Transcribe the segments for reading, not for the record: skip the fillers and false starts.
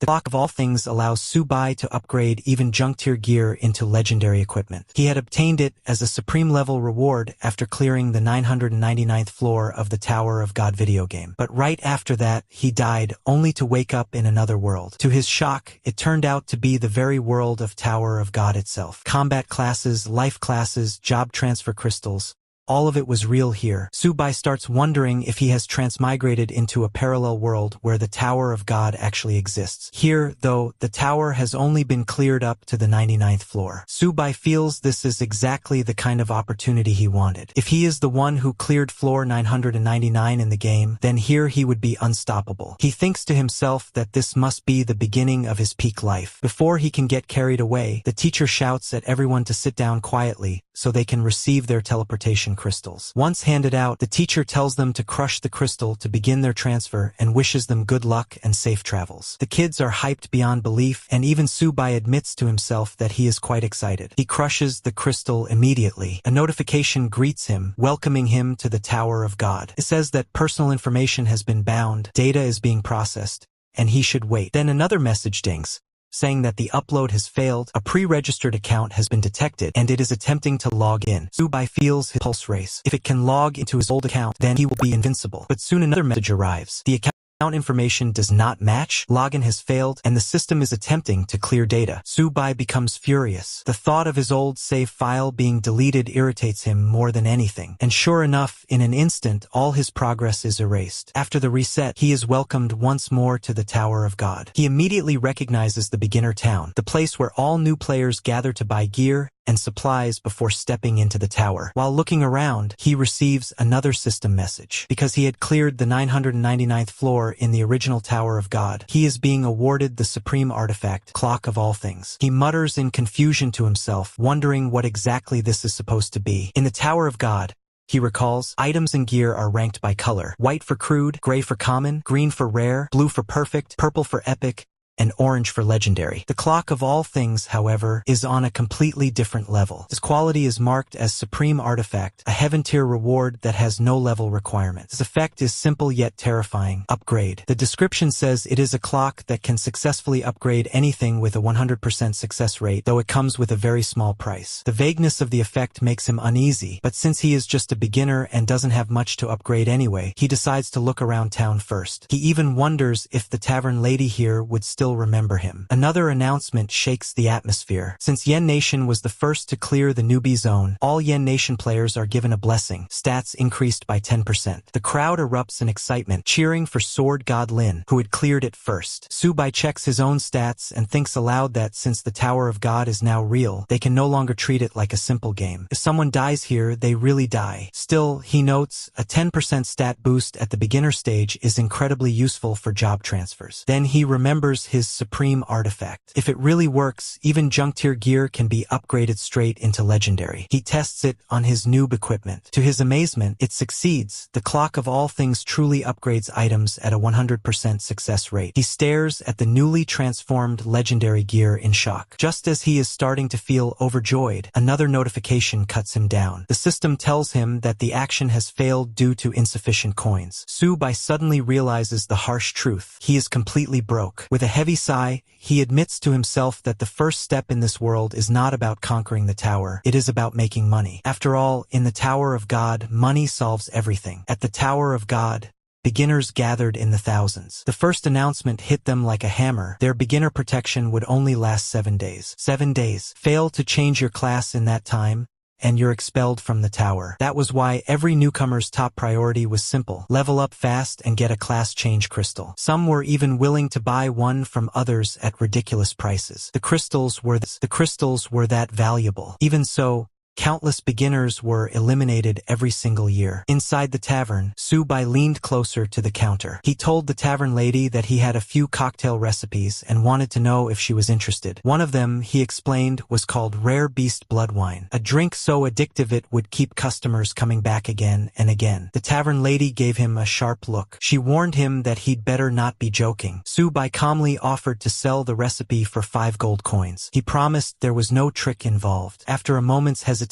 The clock of all things allows Subai to upgrade even junk-tier gear into legendary equipment. He had obtained it as a supreme-level reward after clearing the 999th floor of the Tower of God video game. But right after that, he died, only to wake up in another world. To his shock, it turned out to be the very world of Tower of God itself. Combat classes, life classes, job transfer crystals. All of it was real here. Subai starts wondering if he has transmigrated into a parallel world where the Tower of God actually exists. Here, though, the tower has only been cleared up to the 99th floor. Subai feels this is exactly the kind of opportunity he wanted. If he is the one who cleared floor 999 in the game, then here he would be unstoppable. He thinks to himself that this must be the beginning of his peak life. Before he can get carried away, the teacher shouts at everyone to sit down quietly so they can receive their teleportation crystals. Once handed out, the teacher tells them to crush the crystal to begin their transfer and wishes them good luck and safe travels. The kids are hyped beyond belief, and even Subai admits to himself that he is quite excited. He crushes the crystal immediately. A notification greets him, welcoming him to the Tower of God. It says that personal information has been bound, data is being processed, and he should wait. Then another message dings, saying that the upload has failed, a pre-registered account has been detected, and it is attempting to log in. Subai feels his pulse race. If it can log into his old account, then he will be invincible. But soon another message arrives. The account information does not match, login has failed, and the system is attempting to clear data. Subai becomes furious. The thought of his old save file being deleted irritates him more than anything. And sure enough, in an instant, all his progress is erased. After the reset, he is welcomed once more to the Tower of God. He immediately recognizes the beginner town, the place where all new players gather to buy gear and supplies before stepping into the tower. While looking around, he receives another system message. Because he had cleared the 999th floor in the original Tower of God, he is being awarded the supreme artifact, Clock of All Things. He mutters in confusion to himself, wondering what exactly this is supposed to be. In the Tower of God, he recalls, items and gear are ranked by color. White for crude, gray for common, green for rare, blue for perfect, purple for epic, and orange for legendary. The Clock of All Things, however, is on a completely different level. This quality is marked as Supreme Artifact, a heaven-tier reward that has no level requirement. This effect is simple yet terrifying. Upgrade. The description says it is a clock that can successfully upgrade anything with a 100% success rate, though it comes with a very small price. The vagueness of the effect makes him uneasy, but since he is just a beginner and doesn't have much to upgrade anyway, he decides to look around town first. He even wonders if the tavern lady here would still remember him. Another announcement shakes the atmosphere. Since Yen Nation was the first to clear the newbie zone, all Yen Nation players are given a blessing. Stats increased by 10%. The crowd erupts in excitement, cheering for Sword God Lin, who had cleared it first. Subai checks his own stats and thinks aloud that since the Tower of God is now real, they can no longer treat it like a simple game. If someone dies here, they really die. Still, he notes, a 10% stat boost at the beginner stage is incredibly useful for job transfers. Then he remembers his supreme artifact. If it really works, even junk-tier gear can be upgraded straight into legendary. He tests it on his noob equipment. To his amazement, it succeeds. The Clock of All Things truly upgrades items at a 100% success rate. He stares at the newly transformed legendary gear in shock. Just as he is starting to feel overjoyed, another notification cuts him down. The system tells him that the action has failed due to insufficient coins. Subai suddenly realizes the harsh truth. He is completely broke. With a heavy sigh, he admits to himself that the first step in this world is not about conquering the tower, it is about making money. After all, in the Tower of God, money solves everything. At the Tower of God, beginners gathered in the thousands. The first announcement hit them like a hammer. Their beginner protection would only last 7 days. 7 days. Fail to change your class in that time, and you're expelled from the tower. That was why every newcomer's top priority was simple: level up fast and get a class change crystal. Some were even willing to buy one from others at ridiculous prices. The crystals were that valuable. Even so, countless beginners were eliminated every single year. Inside the tavern, Subai leaned closer to the counter. He told the tavern lady that he had a few cocktail recipes and wanted to know if she was interested. One of them, he explained, was called Rare Beast Blood Wine, a drink so addictive it would keep customers coming back again and again. The tavern lady gave him a sharp look. She warned him that he'd better not be joking. Subai calmly offered to sell the recipe for 5 gold coins. He promised there was no trick involved. After a moment's hesitation,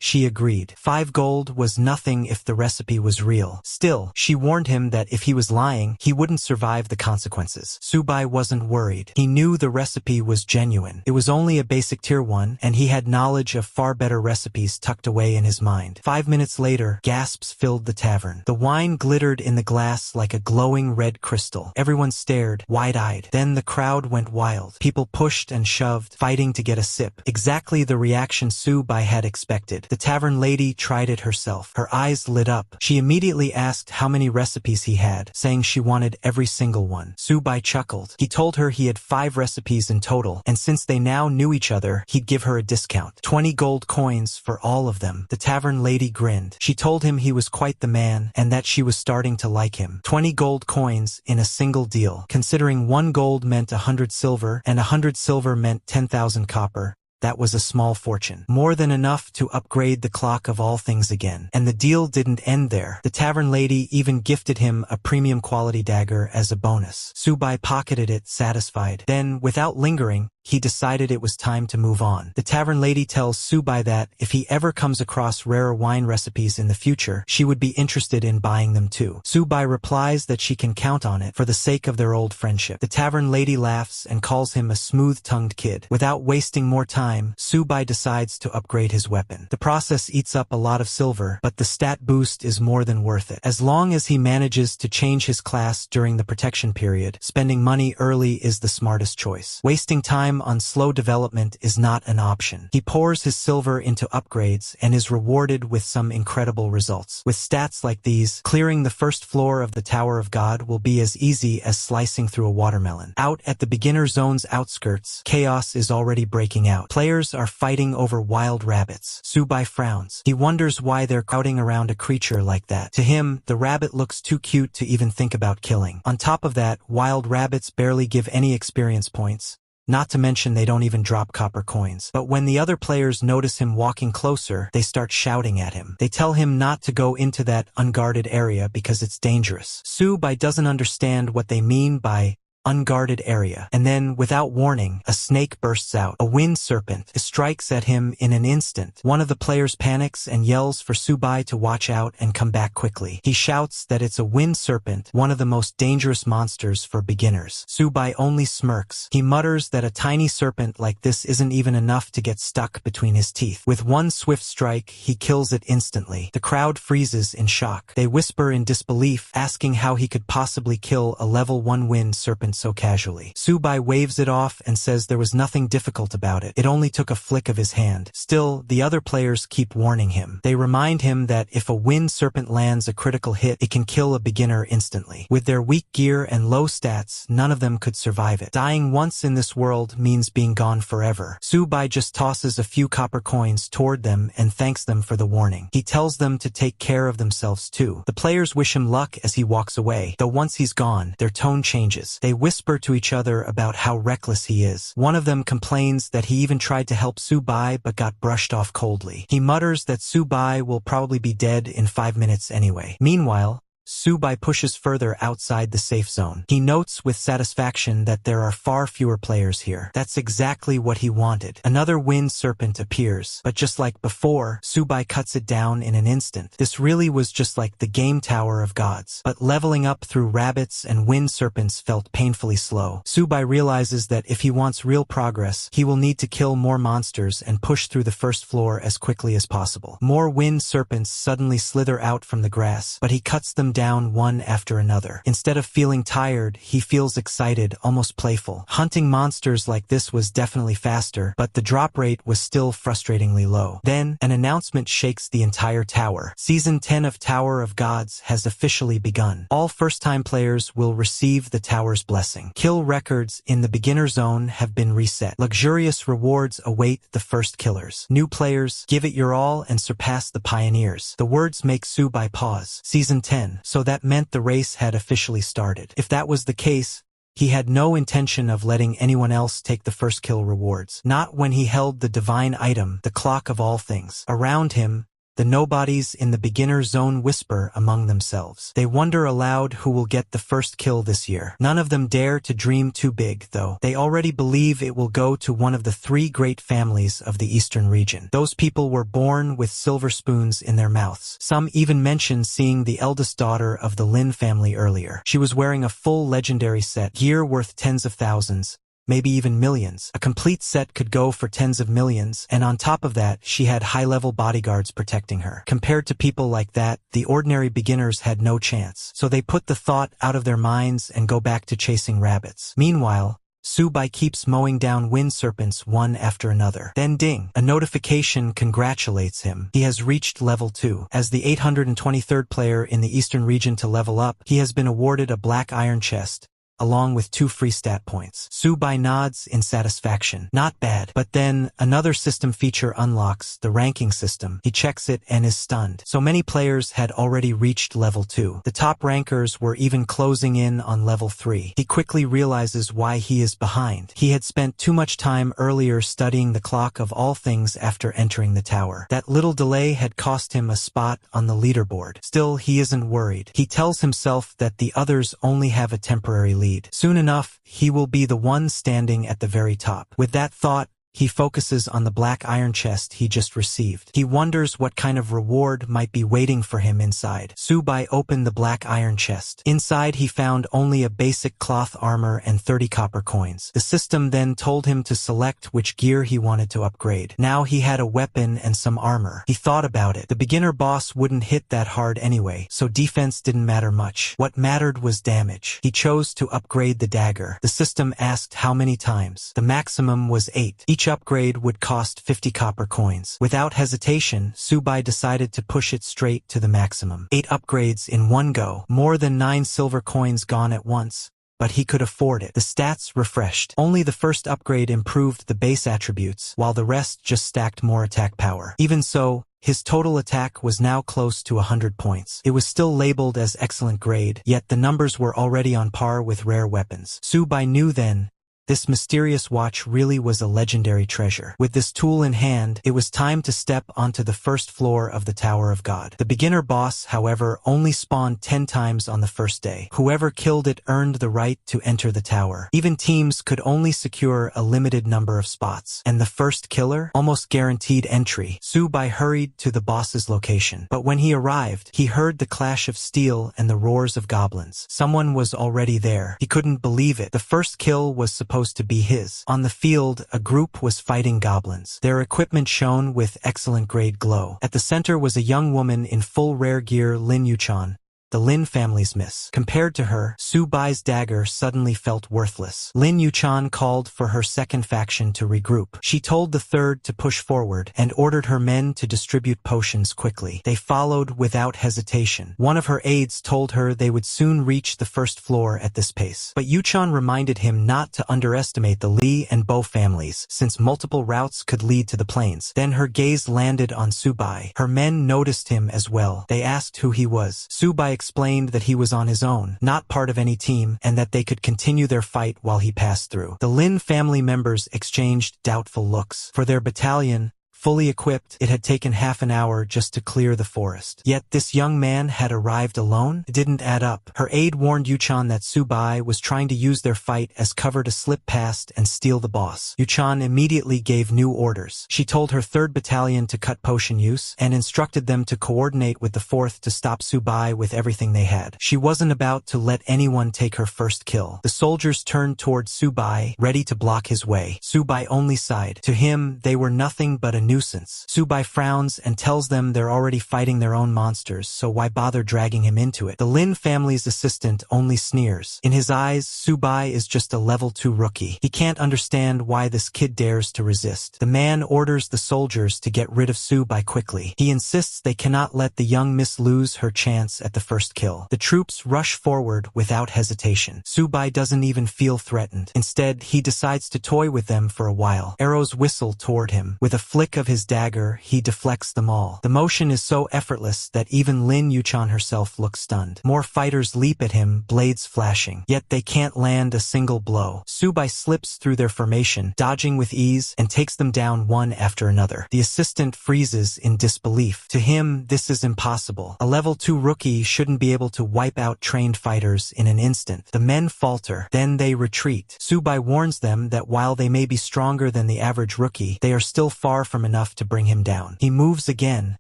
she agreed. 5 gold was nothing if the recipe was real. Still, she warned him that if he was lying, he wouldn't survive the consequences. Subai wasn't worried. He knew the recipe was genuine. It was only a basic tier 1, and he had knowledge of far better recipes tucked away in his mind. 5 minutes later, gasps filled the tavern. The wine glittered in the glass like a glowing red crystal. Everyone stared, wide-eyed. Then the crowd went wild. People pushed and shoved, fighting to get a sip. Exactly the reaction Subai had expected. The tavern lady tried it herself. Her eyes lit up. She immediately asked how many recipes he had, saying she wanted every single one. Subai chuckled. He told her he had 5 recipes in total, and since they now knew each other, he'd give her a discount. 20 gold coins for all of them. The tavern lady grinned. She told him he was quite the man, and that she was starting to like him. 20 gold coins in a single deal. Considering 1 gold meant 100 silver, and 100 silver meant 10,000 copper, that was a small fortune. More than enough to upgrade the clock of all things again. And the deal didn't end there. The tavern lady even gifted him a premium quality dagger as a bonus. Subai pocketed it, satisfied. Then, without lingering, he decided it was time to move on. The tavern lady tells Subai that if he ever comes across rarer wine recipes in the future, she would be interested in buying them too. Subai replies that she can count on it for the sake of their old friendship. The tavern lady laughs and calls him a smooth-tongued kid. Without wasting more time, Subai decides to upgrade his weapon. The process eats up a lot of silver, but the stat boost is more than worth it. As long as he manages to change his class during the protection period, spending money early is the smartest choice. Wasting time on slow development is not an option. He pours his silver into upgrades and is rewarded with some incredible results. With stats like these, clearing the first floor of the Tower of God will be as easy as slicing through a watermelon. Out at the beginner zone's outskirts, chaos is already breaking out. Players are fighting over wild rabbits. Subai frowns. He wonders why they're crowding around a creature like that. To him, the rabbit looks too cute to even think about killing. On top of that, wild rabbits barely give any experience points. Not to mention they don't even drop copper coins. But when the other players notice him walking closer, they start shouting at him. They tell him not to go into that unguarded area because it's dangerous. Subai doesn't understand what they mean by unguarded area. And then, without warning, a snake bursts out. A wind serpent strikes at him in an instant. One of the players panics and yells for Subai to watch out and come back quickly. He shouts that it's a wind serpent, one of the most dangerous monsters for beginners. Subai only smirks. He mutters that a tiny serpent like this isn't even enough to get stuck between his teeth. With one swift strike, he kills it instantly. The crowd freezes in shock. They whisper in disbelief, asking how he could possibly kill a level 1 wind serpent so casually. Subai waves it off and says there was nothing difficult about it. It only took a flick of his hand. Still, the other players keep warning him. They remind him that if a wind serpent lands a critical hit, it can kill a beginner instantly. With their weak gear and low stats, none of them could survive it. Dying once in this world means being gone forever. Subai just tosses a few copper coins toward them and thanks them for the warning. He tells them to take care of themselves too. The players wish him luck as he walks away, though once he's gone, their tone changes. They whisper to each other about how reckless he is. One of them complains that he even tried to help Subai but got brushed off coldly. He mutters that Subai will probably be dead in 5 minutes anyway. Meanwhile, Subai pushes further outside the safe zone. He notes with satisfaction that there are far fewer players here. That's exactly what he wanted. Another wind serpent appears, but just like before, Subai cuts it down in an instant. This really was just like the game Tower of Gods. But leveling up through rabbits and wind serpents felt painfully slow. Subai realizes that if he wants real progress, he will need to kill more monsters and push through the first floor as quickly as possible. More wind serpents suddenly slither out from the grass, but he cuts them down one after another. Instead of feeling tired, he feels excited, almost playful. Hunting monsters like this was definitely faster, but the drop rate was still frustratingly low. Then, an announcement shakes the entire tower. Season 10 of Tower of Gods has officially begun. All first-time players will receive the tower's blessing. Kill records in the beginner zone have been reset. Luxurious rewards await the first killers. New players, give it your all and surpass the pioneers. The words make Subai pause. Season 10. So that meant the race had officially started. If that was the case, he had no intention of letting anyone else take the first kill rewards. Not when he held the divine item, the clock of all things. Around him, The nobodies in the beginner zone whisper among themselves. They wonder aloud who will get the first kill this year. None of them dare to dream too big, though. They already believe it will go to one of the 3 great families of the eastern region. Those people were born with silver spoons in their mouths. Some even mentioned seeing the eldest daughter of the Lin family earlier. She was wearing a full legendary set, gear worth tens of thousands, maybe even millions. A complete set could go for tens of millions, and on top of that, she had high-level bodyguards protecting her. Compared to people like that, the ordinary beginners had no chance. So they put the thought out of their minds and go back to chasing rabbits. Meanwhile, Subai keeps mowing down wind serpents one after another. Then ding! A notification congratulates him. He has reached level 2. As the 823rd player in the eastern region to level up, he has been awarded a black iron chest, along with 2 free stat points. Subai nods in satisfaction. Not bad. But then, another system feature unlocks, the ranking system. He checks it and is stunned. So many players had already reached level 2. The top rankers were even closing in on level 3. He quickly realizes why he is behind. He had spent too much time earlier studying the clock of all things after entering the tower. That little delay had cost him a spot on the leaderboard. Still, he isn't worried. He tells himself that the others only have a temporary lead. Soon enough, he will be the one standing at the very top. With that thought, he focuses on the black iron chest he just received. He wonders what kind of reward might be waiting for him inside. Subai opened the black iron chest. Inside he found only a basic cloth armor and 30 copper coins. The system then told him to select which gear he wanted to upgrade. Now he had a weapon and some armor. He thought about it. The beginner boss wouldn't hit that hard anyway, so defense didn't matter much. What mattered was damage. He chose to upgrade the dagger. The system asked how many times. The maximum was 8. Each upgrade would cost 50 copper coins. Without hesitation, Subai decided to push it straight to the maximum. 8 upgrades in one go. More than 9 silver coins gone at once. But he could afford it. The stats refreshed. Only the first upgrade improved the base attributes, while the rest just stacked more attack power. Even so, his total attack was now close to 100 points. It was still labeled as excellent grade, yet the numbers were already on par with rare weapons. Subai knew then, this mysterious watch really was a legendary treasure. With this tool in hand, it was time to step onto the first floor of the Tower of God. The beginner boss, however, only spawned 10 times on the first day. Whoever killed it earned the right to enter the tower. Even teams could only secure a limited number of spots. And the first killer? Almost guaranteed entry. Subai hurried to the boss's location. But when he arrived, he heard the clash of steel and the roars of goblins. Someone was already there. He couldn't believe it. The first kill was supposed to be his. On the field, a group was fighting goblins. Their equipment shone with excellent grade glow. At the center was a young woman in full rare gear, Lin Yuchan, the Lin family's miss. Compared to her, Subai's dagger suddenly felt worthless. Lin Yuchan called for her second faction to regroup. She told the third to push forward and ordered her men to distribute potions quickly. They followed without hesitation. One of her aides told her they would soon reach the first floor at this pace. But Yuchan reminded him not to underestimate the Li and Bo families, since multiple routes could lead to the plains. Then her gaze landed on Subai. Her men noticed him as well. They asked who he was. Subai explained that he was on his own, not part of any team, and that they could continue their fight while he passed through. The Lin family members exchanged doubtful looks. For their battalion, fully equipped, it had taken half an hour just to clear the forest. Yet this young man had arrived alone? It didn't add up. Her aide warned Yuchan that Subai was trying to use their fight as cover to slip past and steal the boss. Yuchan immediately gave new orders. She told her 3rd battalion to cut potion use, and instructed them to coordinate with the 4th to stop Subai with everything they had. She wasn't about to let anyone take her first kill. The soldiers turned toward Subai, ready to block his way. Subai only sighed. To him, they were nothing but a nuisance. Subai frowns and tells them they're already fighting their own monsters, so why bother dragging him into it? The Lin family's assistant only sneers. In his eyes, Subai is just a level 2 rookie. He can't understand why this kid dares to resist. The man orders the soldiers to get rid of Subai quickly. He insists they cannot let the young miss lose her chance at the first kill. The troops rush forward without hesitation. Subai doesn't even feel threatened. Instead, he decides to toy with them for a while. Arrows whistle toward him. With a flick of of his dagger, he deflects them all. The motion is so effortless that even Lin Yuchan herself looks stunned. More fighters leap at him, blades flashing. Yet they can't land a single blow. Subai slips through their formation, dodging with ease, and takes them down one after another. The assistant freezes in disbelief. To him, this is impossible. A level 2 rookie shouldn't be able to wipe out trained fighters in an instant. The men falter, then they retreat. Subai warns them that while they may be stronger than the average rookie, they are still far from enough to bring him down. He moves again,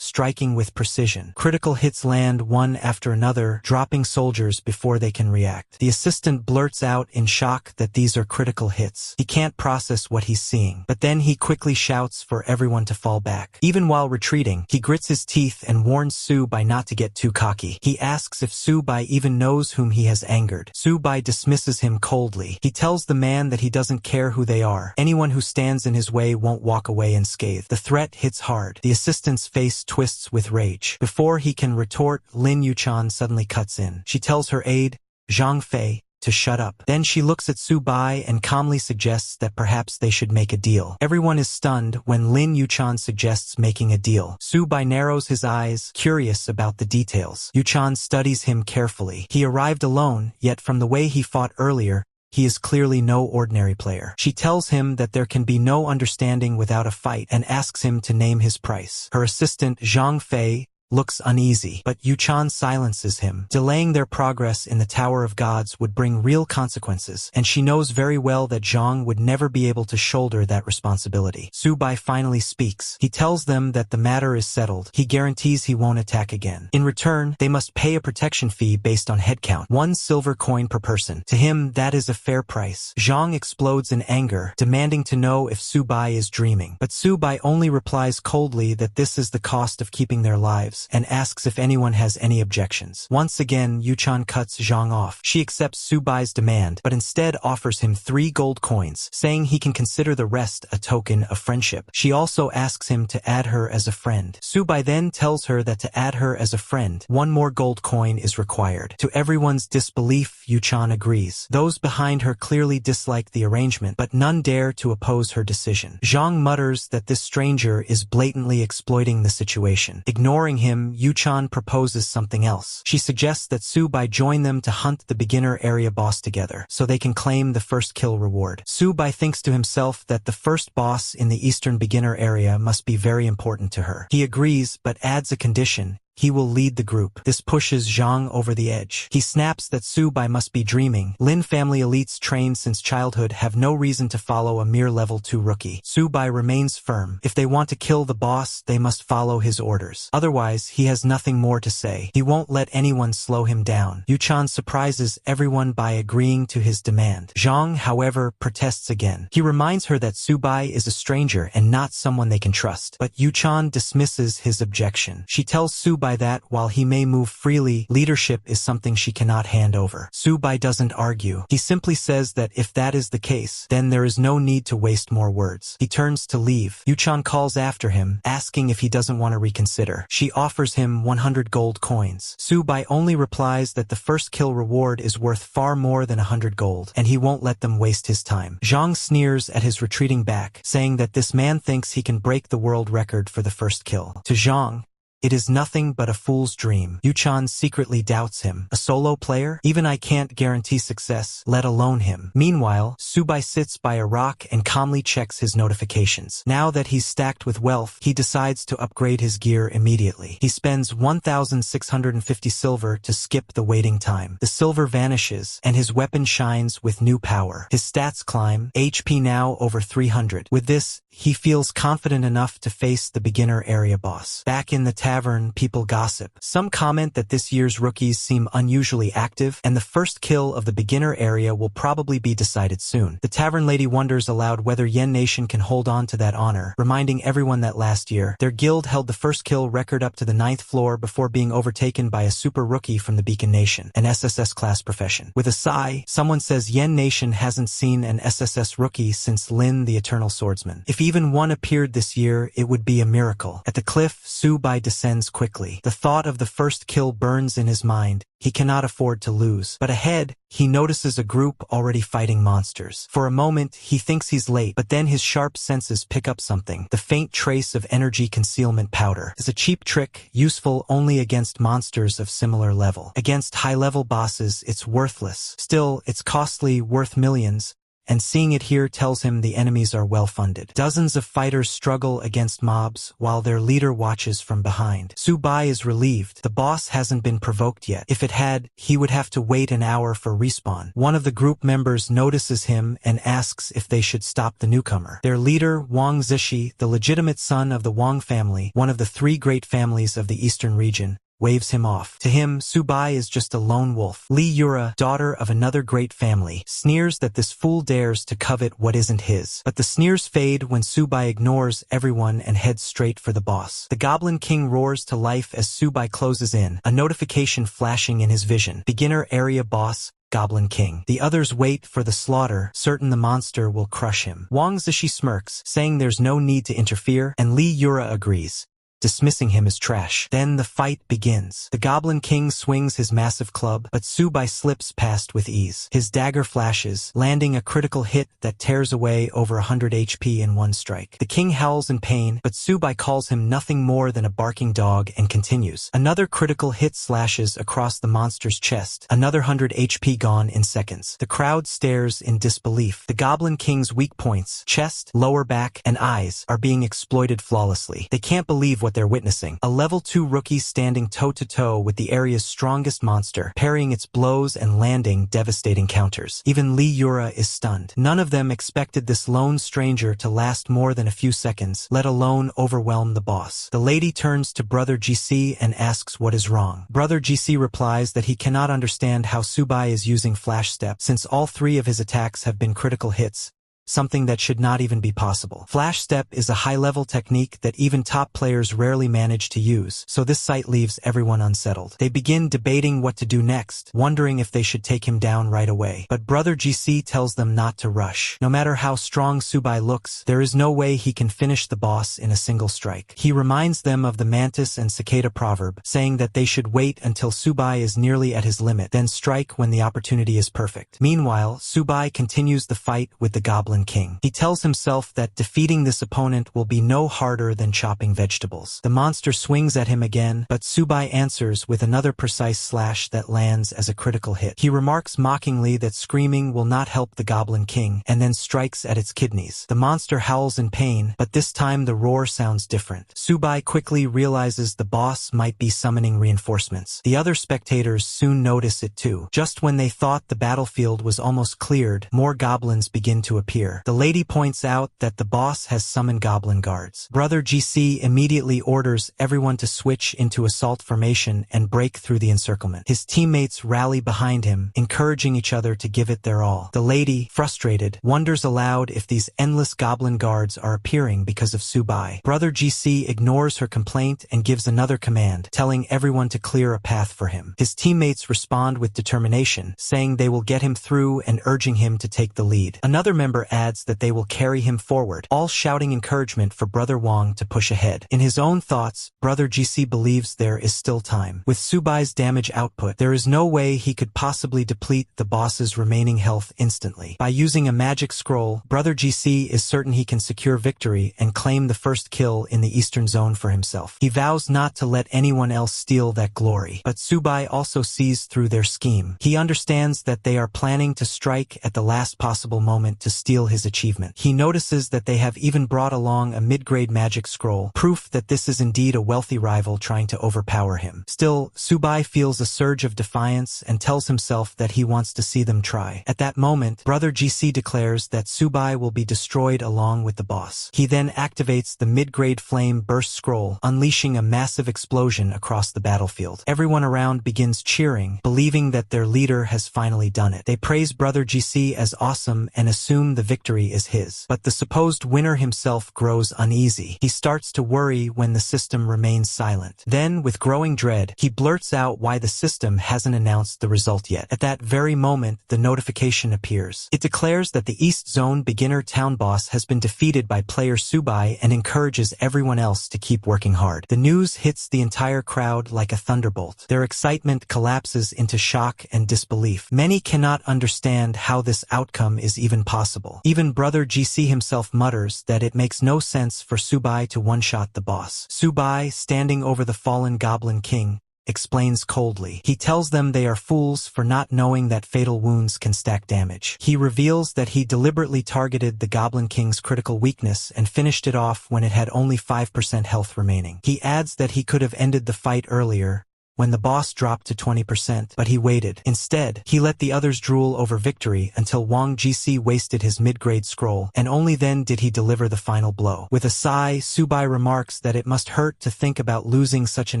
striking with precision. Critical hits land one after another, dropping soldiers before they can react. The assistant blurts out in shock that these are critical hits. He can't process what he's seeing, but then he quickly shouts for everyone to fall back. Even while retreating, he grits his teeth and warns Subai not to get too cocky. He asks if Subai even knows whom he has angered. Subai dismisses him coldly. He tells the man that he doesn't care who they are. Anyone who stands in his way won't walk away unscathed. The threat hits hard. The assistant's face twists with rage. Before he can retort, Lin Yuchan suddenly cuts in. She tells her aide, Zhang Fei, to shut up. Then she looks at Subai and calmly suggests that perhaps they should make a deal. Everyone is stunned when Lin Yuchan suggests making a deal. Subai narrows his eyes, curious about the details. Yuchan studies him carefully. He arrived alone, yet from the way he fought earlier, he is clearly no ordinary player. She tells him that there can be no understanding without a fight and asks him to name his price. Her assistant, Zhang Fei, looks uneasy, but Yuchan silences him. Delaying their progress in the Tower of Gods would bring real consequences, and she knows very well that Zhang would never be able to shoulder that responsibility. Subai finally speaks. He tells them that the matter is settled. He guarantees he won't attack again. In return, they must pay a protection fee based on headcount, 1 silver coin per person. To him, that is a fair price. Zhang explodes in anger, demanding to know if Subai is dreaming. But Subai only replies coldly that this is the cost of keeping their lives, and asks if anyone has any objections. Once again, Yuchan cuts Zhang off. She accepts Subai's demand, but instead offers him 3 gold coins, saying he can consider the rest a token of friendship. She also asks him to add her as a friend. Subai then tells her that to add her as a friend, 1 more gold coin is required. To everyone's disbelief, Yuchan agrees. Those behind her clearly dislike the arrangement, but none dare to oppose her decision. Zhang mutters that this stranger is blatantly exploiting the situation. Ignoring him, Yuchan proposes something else. She suggests that Subai join them to hunt the beginner area boss together, so they can claim the first kill reward. Subai thinks to himself that the first boss in the eastern beginner area must be very important to her. He agrees, but adds a condition. He will lead the group. This pushes Zhang over the edge. He snaps that Subai must be dreaming. Lin family elites trained since childhood have no reason to follow a mere level 2 rookie. Subai remains firm. If they want to kill the boss, they must follow his orders. Otherwise, he has nothing more to say. He won't let anyone slow him down. Yuchan surprises everyone by agreeing to his demand. Zhang, however, protests again. He reminds her that Subai is a stranger and not someone they can trust. But Yuchan dismisses his objection. She tells Subai that while he may move freely, leadership is something she cannot hand over. Subai doesn't argue. He simply says that if that is the case, then there is no need to waste more words. He turns to leave. Yuchan calls after him, asking if he doesn't want to reconsider. She offers him 100 gold coins. Subai only replies that the first kill reward is worth far more than 100 gold, and he won't let them waste his time. Zhang sneers at his retreating back, saying that this man thinks he can break the world record for the first kill. To Zhang, it is nothing but a fool's dream. Yuchan secretly doubts him. A solo player? Even I can't guarantee success, let alone him. Meanwhile, Subai sits by a rock and calmly checks his notifications. Now that he's stacked with wealth, he decides to upgrade his gear immediately. He spends 1,650 silver to skip the waiting time. The silver vanishes, and his weapon shines with new power. His stats climb, HP now over 300. With this, he feels confident enough to face the beginner area boss. Back in the tavern, people gossip. Some comment that this year's rookies seem unusually active, and the first kill of the beginner area will probably be decided soon. The tavern lady wonders aloud whether Yen Nation can hold on to that honor, reminding everyone that last year, their guild held the first kill record up to the 9th floor before being overtaken by a super rookie from the Beacon Nation, an SSS class profession. With a sigh, someone says Yen Nation hasn't seen an SSS rookie since Lin the Eternal Swordsman. If even one appeared this year, it would be a miracle. At the cliff, Subai decides descends quickly. The thought of the first kill burns in his mind. He cannot afford to lose. But ahead, he notices a group already fighting monsters. For a moment, he thinks he's late, but then his sharp senses pick up something. The faint trace of energy concealment powder is a cheap trick, useful only against monsters of similar level. Against high-level bosses, it's worthless. Still, it's costly, worth millions. And seeing it here tells him the enemies are well-funded. Dozens of fighters struggle against mobs while their leader watches from behind. Subai is relieved. The boss hasn't been provoked yet. If it had, he would have to wait an hour for respawn. One of the group members notices him and asks if they should stop the newcomer. Their leader, Wang Zishi, the legitimate son of the Wang family, one of the three great families of the eastern region, waves him off. To him, Subai is just a lone wolf. Li Yura, daughter of another great family, sneers that this fool dares to covet what isn't his. But the sneers fade when Subai ignores everyone and heads straight for the boss. The Goblin King roars to life as Subai closes in, a notification flashing in his vision. Beginner area boss, Goblin King. The others wait for the slaughter, certain the monster will crush him. Wang Zishi smirks, saying there's no need to interfere, and Li Yura agrees, dismissing him as trash. Then the fight begins. The Goblin King swings his massive club, but Subai slips past with ease. His dagger flashes, landing a critical hit that tears away over 100 HP in one strike. The king howls in pain, but Subai calls him nothing more than a barking dog and continues. Another critical hit slashes across the monster's chest, another 100 HP gone in seconds. The crowd stares in disbelief. The Goblin King's weak points, chest, lower back, and eyes, are being exploited flawlessly. They can't believe what they're witnessing. A level 2 rookie standing toe-to-toe with the area's strongest monster, parrying its blows and landing devastating counters. Even Li Yura is stunned. None of them expected this lone stranger to last more than a few seconds, let alone overwhelm the boss. The lady turns to Brother GC and asks what is wrong. Brother GC replies that he cannot understand how Subai is using Flash Step, since all three of his attacks have been critical hits, something that should not even be possible. Flash Step is a high-level technique that even top players rarely manage to use, so this sight leaves everyone unsettled. They begin debating what to do next, wondering if they should take him down right away. But Brother GC tells them not to rush. No matter how strong Subai looks, there is no way he can finish the boss in a single strike. He reminds them of the mantis and cicada proverb, saying that they should wait until Subai is nearly at his limit, then strike when the opportunity is perfect. Meanwhile, Subai continues the fight with the Goblin King. He tells himself that defeating this opponent will be no harder than chopping vegetables. The monster swings at him again, but Subai answers with another precise slash that lands as a critical hit. He remarks mockingly that screaming will not help the Goblin King, and then strikes at its kidneys. The monster howls in pain, but this time the roar sounds different. Subai quickly realizes the boss might be summoning reinforcements. The other spectators soon notice it too. Just when they thought the battlefield was almost cleared, more goblins begin to appear. The lady points out that the boss has summoned goblin guards. Brother GC immediately orders everyone to switch into assault formation and break through the encirclement. His teammates rally behind him, encouraging each other to give it their all. The lady, frustrated, wonders aloud if these endless goblin guards are appearing because of Subai. Brother GC ignores her complaint and gives another command, telling everyone to clear a path for him. His teammates respond with determination, saying they will get him through and urging him to take the lead. Another member adds that they will carry him forward, all shouting encouragement for Brother Wang to push ahead. In his own thoughts, Brother GC believes there is still time. With Subai's damage output, there is no way he could possibly deplete the boss's remaining health instantly. By using a magic scroll, Brother GC is certain he can secure victory and claim the first kill in the eastern zone for himself. He vows not to let anyone else steal that glory. But Subai also sees through their scheme. He understands that they are planning to strike at the last possible moment to steal his achievement. He notices that they have even brought along a mid-grade magic scroll, proof that this is indeed a wealthy rival trying to overpower him. Still, Subai feels a surge of defiance and tells himself that he wants to see them try. At that moment, Brother GC declares that Subai will be destroyed along with the boss. He then activates the mid-grade flame burst scroll, unleashing a massive explosion across the battlefield. Everyone around begins cheering, believing that their leader has finally done it. They praise Brother GC as awesome and assume the victory is his. But the supposed winner himself grows uneasy. He starts to worry when the system remains silent. Then, with growing dread, he blurts out why the system hasn't announced the result yet. At that very moment, the notification appears. It declares that the East Zone beginner town boss has been defeated by player Subai and encourages everyone else to keep working hard. The news hits the entire crowd like a thunderbolt. Their excitement collapses into shock and disbelief. Many cannot understand how this outcome is even possible. Even brother GC himself mutters that it makes no sense for Subai to one-shot the boss. Subai, standing over the fallen Goblin King, explains coldly. He tells them they are fools for not knowing that fatal wounds can stack damage. He reveals that he deliberately targeted the Goblin King's critical weakness and finished it off when it had only 5% health remaining. He adds that he could have ended the fight earlier, when the boss dropped to 20%, but he waited. Instead, he let the others drool over victory until Wang GC wasted his mid-grade scroll, and only then did he deliver the final blow. With a sigh, Subai remarks that it must hurt to think about losing such an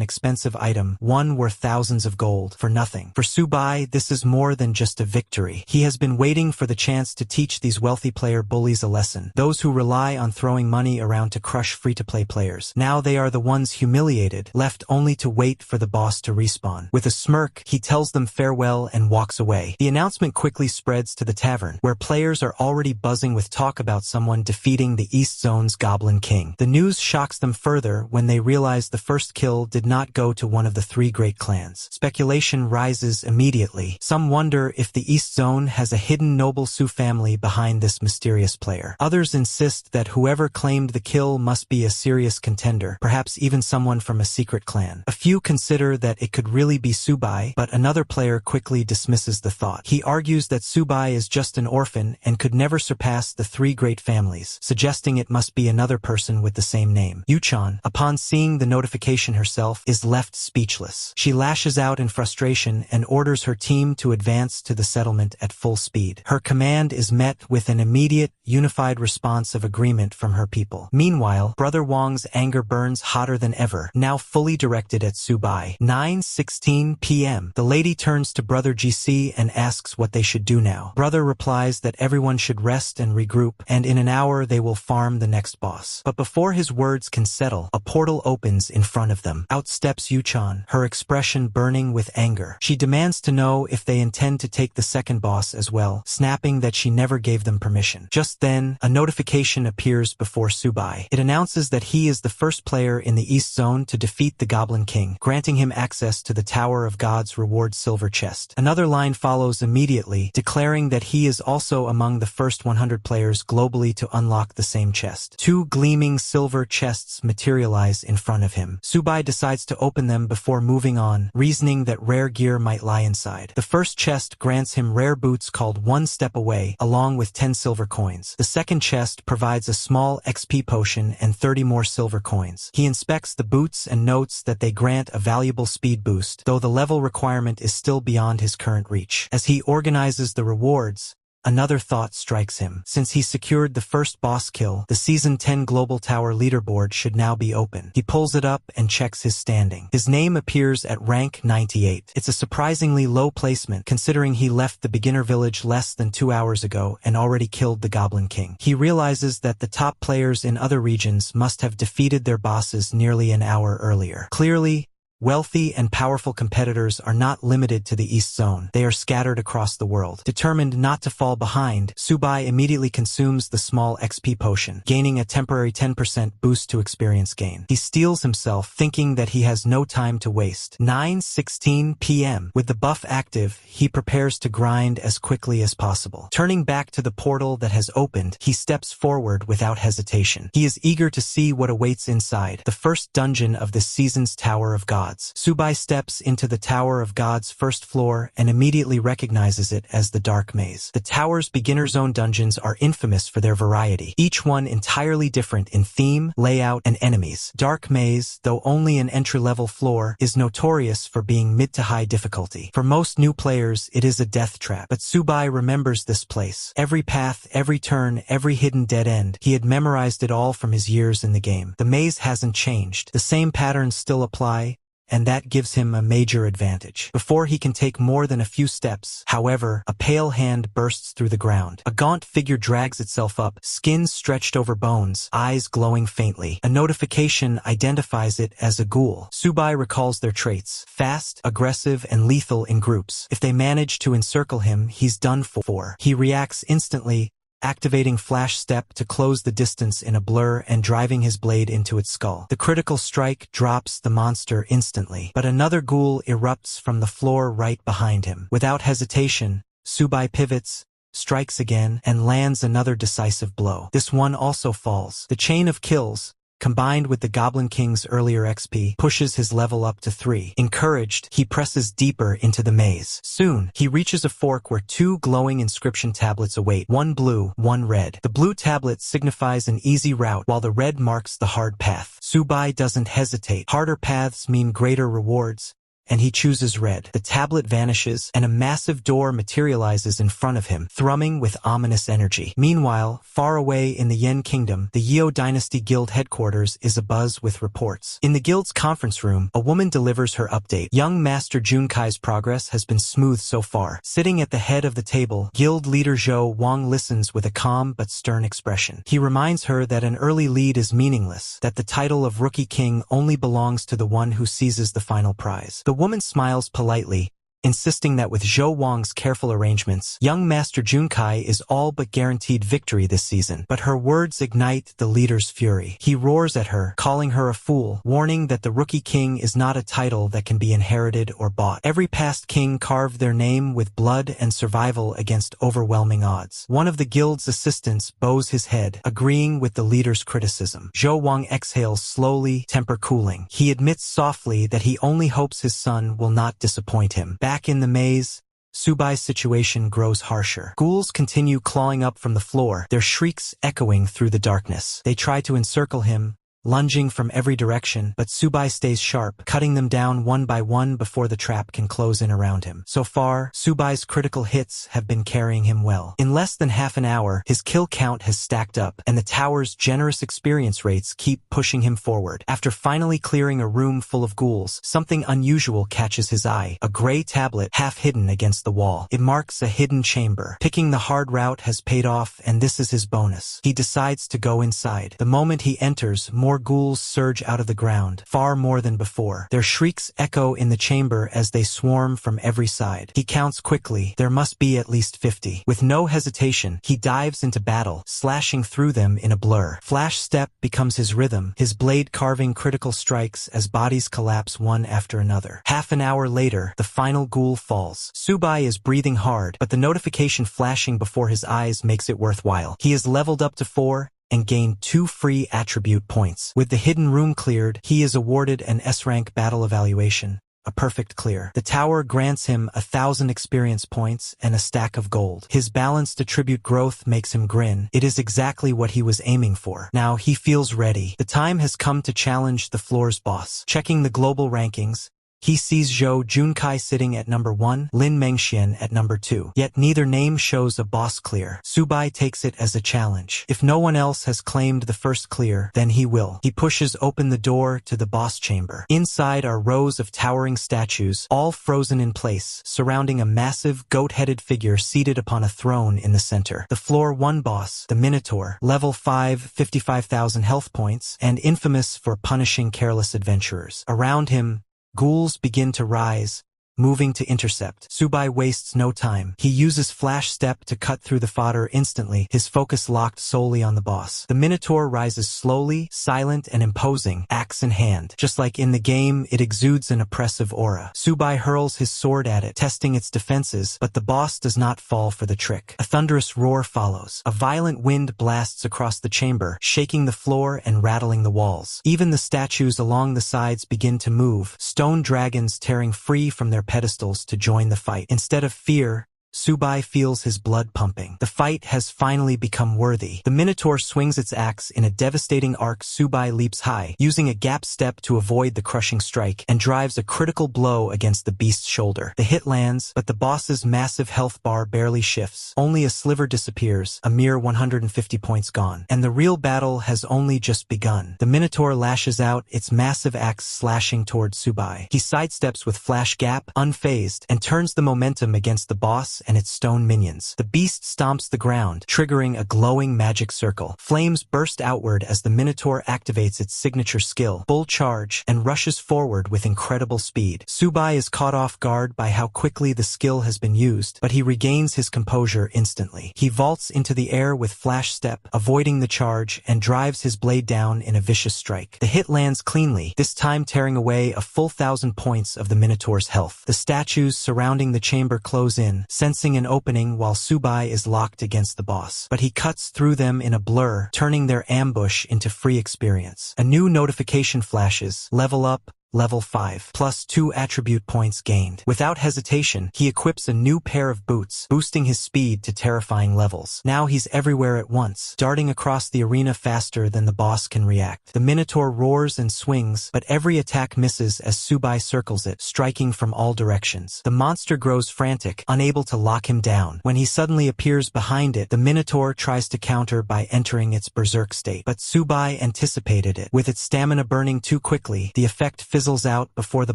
expensive item, one worth thousands of gold, for nothing. For Subai, this is more than just a victory. He has been waiting for the chance to teach these wealthy player bullies a lesson, those who rely on throwing money around to crush free-to-play players. Now they are the ones humiliated, left only to wait for the boss to respawn. With a smirk, he tells them farewell and walks away. The announcement quickly spreads to the tavern, where players are already buzzing with talk about someone defeating the East Zone's Goblin King. The news shocks them further when they realize the first kill did not go to one of the three great clans. Speculation rises immediately. Some wonder if the East Zone has a hidden noble Su family behind this mysterious player. Others insist that whoever claimed the kill must be a serious contender, perhaps even someone from a secret clan. A few consider that it could really be Subai, but another player quickly dismisses the thought. He argues that Subai is just an orphan and could never surpass the three great families, suggesting it must be another person with the same name. Yuchan, upon seeing the notification herself, is left speechless. She lashes out in frustration and orders her team to advance to the settlement at full speed. Her command is met with an immediate, unified response of agreement from her people. Meanwhile, Brother Wang's anger burns hotter than ever, now fully directed at Subai. 9:16 p.m. The lady turns to Brother GC and asks what they should do now. Brother replies that everyone should rest and regroup, and in an hour they will farm the next boss. But before his words can settle, a portal opens in front of them. Out steps Yuchan, her expression burning with anger. She demands to know if they intend to take the second boss as well, snapping that she never gave them permission. Just then, a notification appears before Subai. It announces that he is the first player in the East Zone to defeat the Goblin King, granting him access to the Tower of God's reward silver chest. Another line follows immediately, declaring that he is also among the first 100 players globally to unlock the same chest. Two gleaming silver chests materialize in front of him. Subai decides to open them before moving on, reasoning that rare gear might lie inside. The first chest grants him rare boots called One Step Away, along with 10 silver coins. The second chest provides a small XP potion and 30 more silver coins. He inspects the boots and notes that they grant a valuable speed boost, though the level requirement is still beyond his current reach. As he organizes the rewards, another thought strikes him. Since he secured the first boss kill, the Season 10 Global Tower leaderboard should now be open. He pulls it up and checks his standing. His name appears at rank 98. It's a surprisingly low placement, considering he left the beginner village less than 2 hours ago and already killed the Goblin King. He realizes that the top players in other regions must have defeated their bosses nearly an hour earlier. Clearly, wealthy and powerful competitors are not limited to the East Zone. They are scattered across the world. Determined not to fall behind, Subai immediately consumes the small XP potion, gaining a temporary 10% boost to experience gain. He steels himself, thinking that he has no time to waste. 9:16 p.m. With the buff active, he prepares to grind as quickly as possible. Turning back to the portal that has opened, he steps forward without hesitation. He is eager to see what awaits inside, the first dungeon of this season's Tower of God. Subai steps into the Tower of God's first floor and immediately recognizes it as the Dark Maze. The tower's beginner zone dungeons are infamous for their variety, each one entirely different in theme, layout, and enemies. Dark Maze, though only an entry-level floor, is notorious for being mid to high difficulty. For most new players, it is a death trap, but Subai remembers this place. Every path, every turn, every hidden dead end, he had memorized it all from his years in the game. The maze hasn't changed. The same patterns still apply, and that gives him a major advantage. Before he can take more than a few steps, however, a pale hand bursts through the ground. A gaunt figure drags itself up, skin stretched over bones, eyes glowing faintly. A notification identifies it as a ghoul. Subai recalls their traits: fast, aggressive, and lethal in groups. If they manage to encircle him, he's done for. He reacts instantly, activating Flash Step to close the distance in a blur and driving his blade into its skull. The critical strike drops the monster instantly, but another ghoul erupts from the floor right behind him. Without hesitation, Subai pivots, strikes again, and lands another decisive blow. This one also falls. The chain of kills, combined with the Goblin King's earlier XP, pushes his level up to 3. Encouraged, he presses deeper into the maze. Soon, he reaches a fork where 2 glowing inscription tablets await, one blue, one red. The blue tablet signifies an easy route, while the red marks the hard path. Subai doesn't hesitate. Harder paths mean greater rewards, and he chooses red. The tablet vanishes, and a massive door materializes in front of him, thrumming with ominous energy. Meanwhile, far away in the Yen Kingdom, the Yeo Dynasty Guild headquarters is abuzz with reports. In the guild's conference room, a woman delivers her update. Young Master Junkai's progress has been smooth so far. Sitting at the head of the table, guild leader Zhou Wang listens with a calm but stern expression. He reminds her that an early lead is meaningless, that the title of Rookie King only belongs to the one who seizes the final prize. The woman smiles politely, insisting that with Zhou Wang's careful arrangements, young Master Junkai is all but guaranteed victory this season. But her words ignite the leader's fury. He roars at her, calling her a fool, warning that the Rookie King is not a title that can be inherited or bought. Every past king carved their name with blood and survival against overwhelming odds. One of the guild's assistants bows his head, agreeing with the leader's criticism. Zhou Wang exhales slowly, temper cooling. He admits softly that he only hopes his son will not disappoint him. Back in the maze, Subai's situation grows harsher. Ghouls continue clawing up from the floor, their shrieks echoing through the darkness. They try to encircle him, lunging from every direction, but Subai stays sharp, cutting them down one by one before the trap can close in around him. So far, Subai's critical hits have been carrying him well. In less than half an hour, his kill count has stacked up, and the tower's generous experience rates keep pushing him forward. After finally clearing a room full of ghouls, something unusual catches his eye: a gray tablet half hidden against the wall. It marks a hidden chamber. Picking the hard route has paid off, and this is his bonus. He decides to go inside. The moment he enters, more ghouls surge out of the ground, far more than before. Their shrieks echo in the chamber as they swarm from every side. He counts quickly. There must be at least 50. With no hesitation, he dives into battle, slashing through them in a blur. Flash Step becomes his rhythm, his blade carving critical strikes as bodies collapse one after another. Half an hour later, the final ghoul falls. Subai is breathing hard, but the notification flashing before his eyes makes it worthwhile. He is leveled up to 4, and gained 2 free attribute points. With the hidden room cleared, he is awarded an S-rank battle evaluation, a perfect clear. The tower grants him 1,000 experience points and a stack of gold. His balanced attribute growth makes him grin. It is exactly what he was aiming for. Now he feels ready. The time has come to challenge the floor's boss. Checking the global rankings, he sees Zhou Junkai sitting at number 1, Lin Mengxian at number 2. Yet neither name shows a boss clear. Subai takes it as a challenge. If no one else has claimed the first clear, then he will. He pushes open the door to the boss chamber. Inside are rows of towering statues, all frozen in place, surrounding a massive goat-headed figure seated upon a throne in the center. The floor 1 boss, the Minotaur, level 5, 55,000 health points, and infamous for punishing careless adventurers. Around him, ghouls begin to rise, moving to intercept. Subai wastes no time. He uses Flash Step to cut through the fodder instantly, his focus locked solely on the boss. The Minotaur rises slowly, silent and imposing, axe in hand. Just like in the game, it exudes an oppressive aura. Subai hurls his sword at it, testing its defenses, but the boss does not fall for the trick. A thunderous roar follows. A violent wind blasts across the chamber, shaking the floor and rattling the walls. Even the statues along the sides begin to move, stone dragons tearing free from their pedestals to join the fight. Instead of fear, Subai feels his blood pumping. The fight has finally become worthy. The Minotaur swings its axe in a devastating arc. Subai leaps high, using a gap step to avoid the crushing strike, and drives a critical blow against the beast's shoulder. The hit lands, but the boss's massive health bar barely shifts. Only a sliver disappears, a mere 150 points gone. And the real battle has only just begun. The Minotaur lashes out, its massive axe slashing towards Subai. He sidesteps with flash gap, unfazed, and turns the momentum against the boss and its stone minions. The beast stomps the ground, triggering a glowing magic circle. Flames burst outward as the Minotaur activates its signature skill, Bull Charge, and rushes forward with incredible speed. Subai is caught off guard by how quickly the skill has been used, but he regains his composure instantly. He vaults into the air with flash step, avoiding the charge, and drives his blade down in a vicious strike. The hit lands cleanly, this time tearing away a full 1,000 points of the Minotaur's health. The statues surrounding the chamber close in, sensing an opening while Subai is locked against the boss. But he cuts through them in a blur, turning their ambush into free experience. A new notification flashes: level up, Level 5, plus 2 attribute points gained. Without hesitation, he equips a new pair of boots, boosting his speed to terrifying levels. Now he's everywhere at once, darting across the arena faster than the boss can react. The Minotaur roars and swings, but every attack misses as Subai circles it, striking from all directions. The monster grows frantic, unable to lock him down. When he suddenly appears behind it, the Minotaur tries to counter by entering its berserk state. But Subai anticipated it. With its stamina burning too quickly, the effect fizzles out before the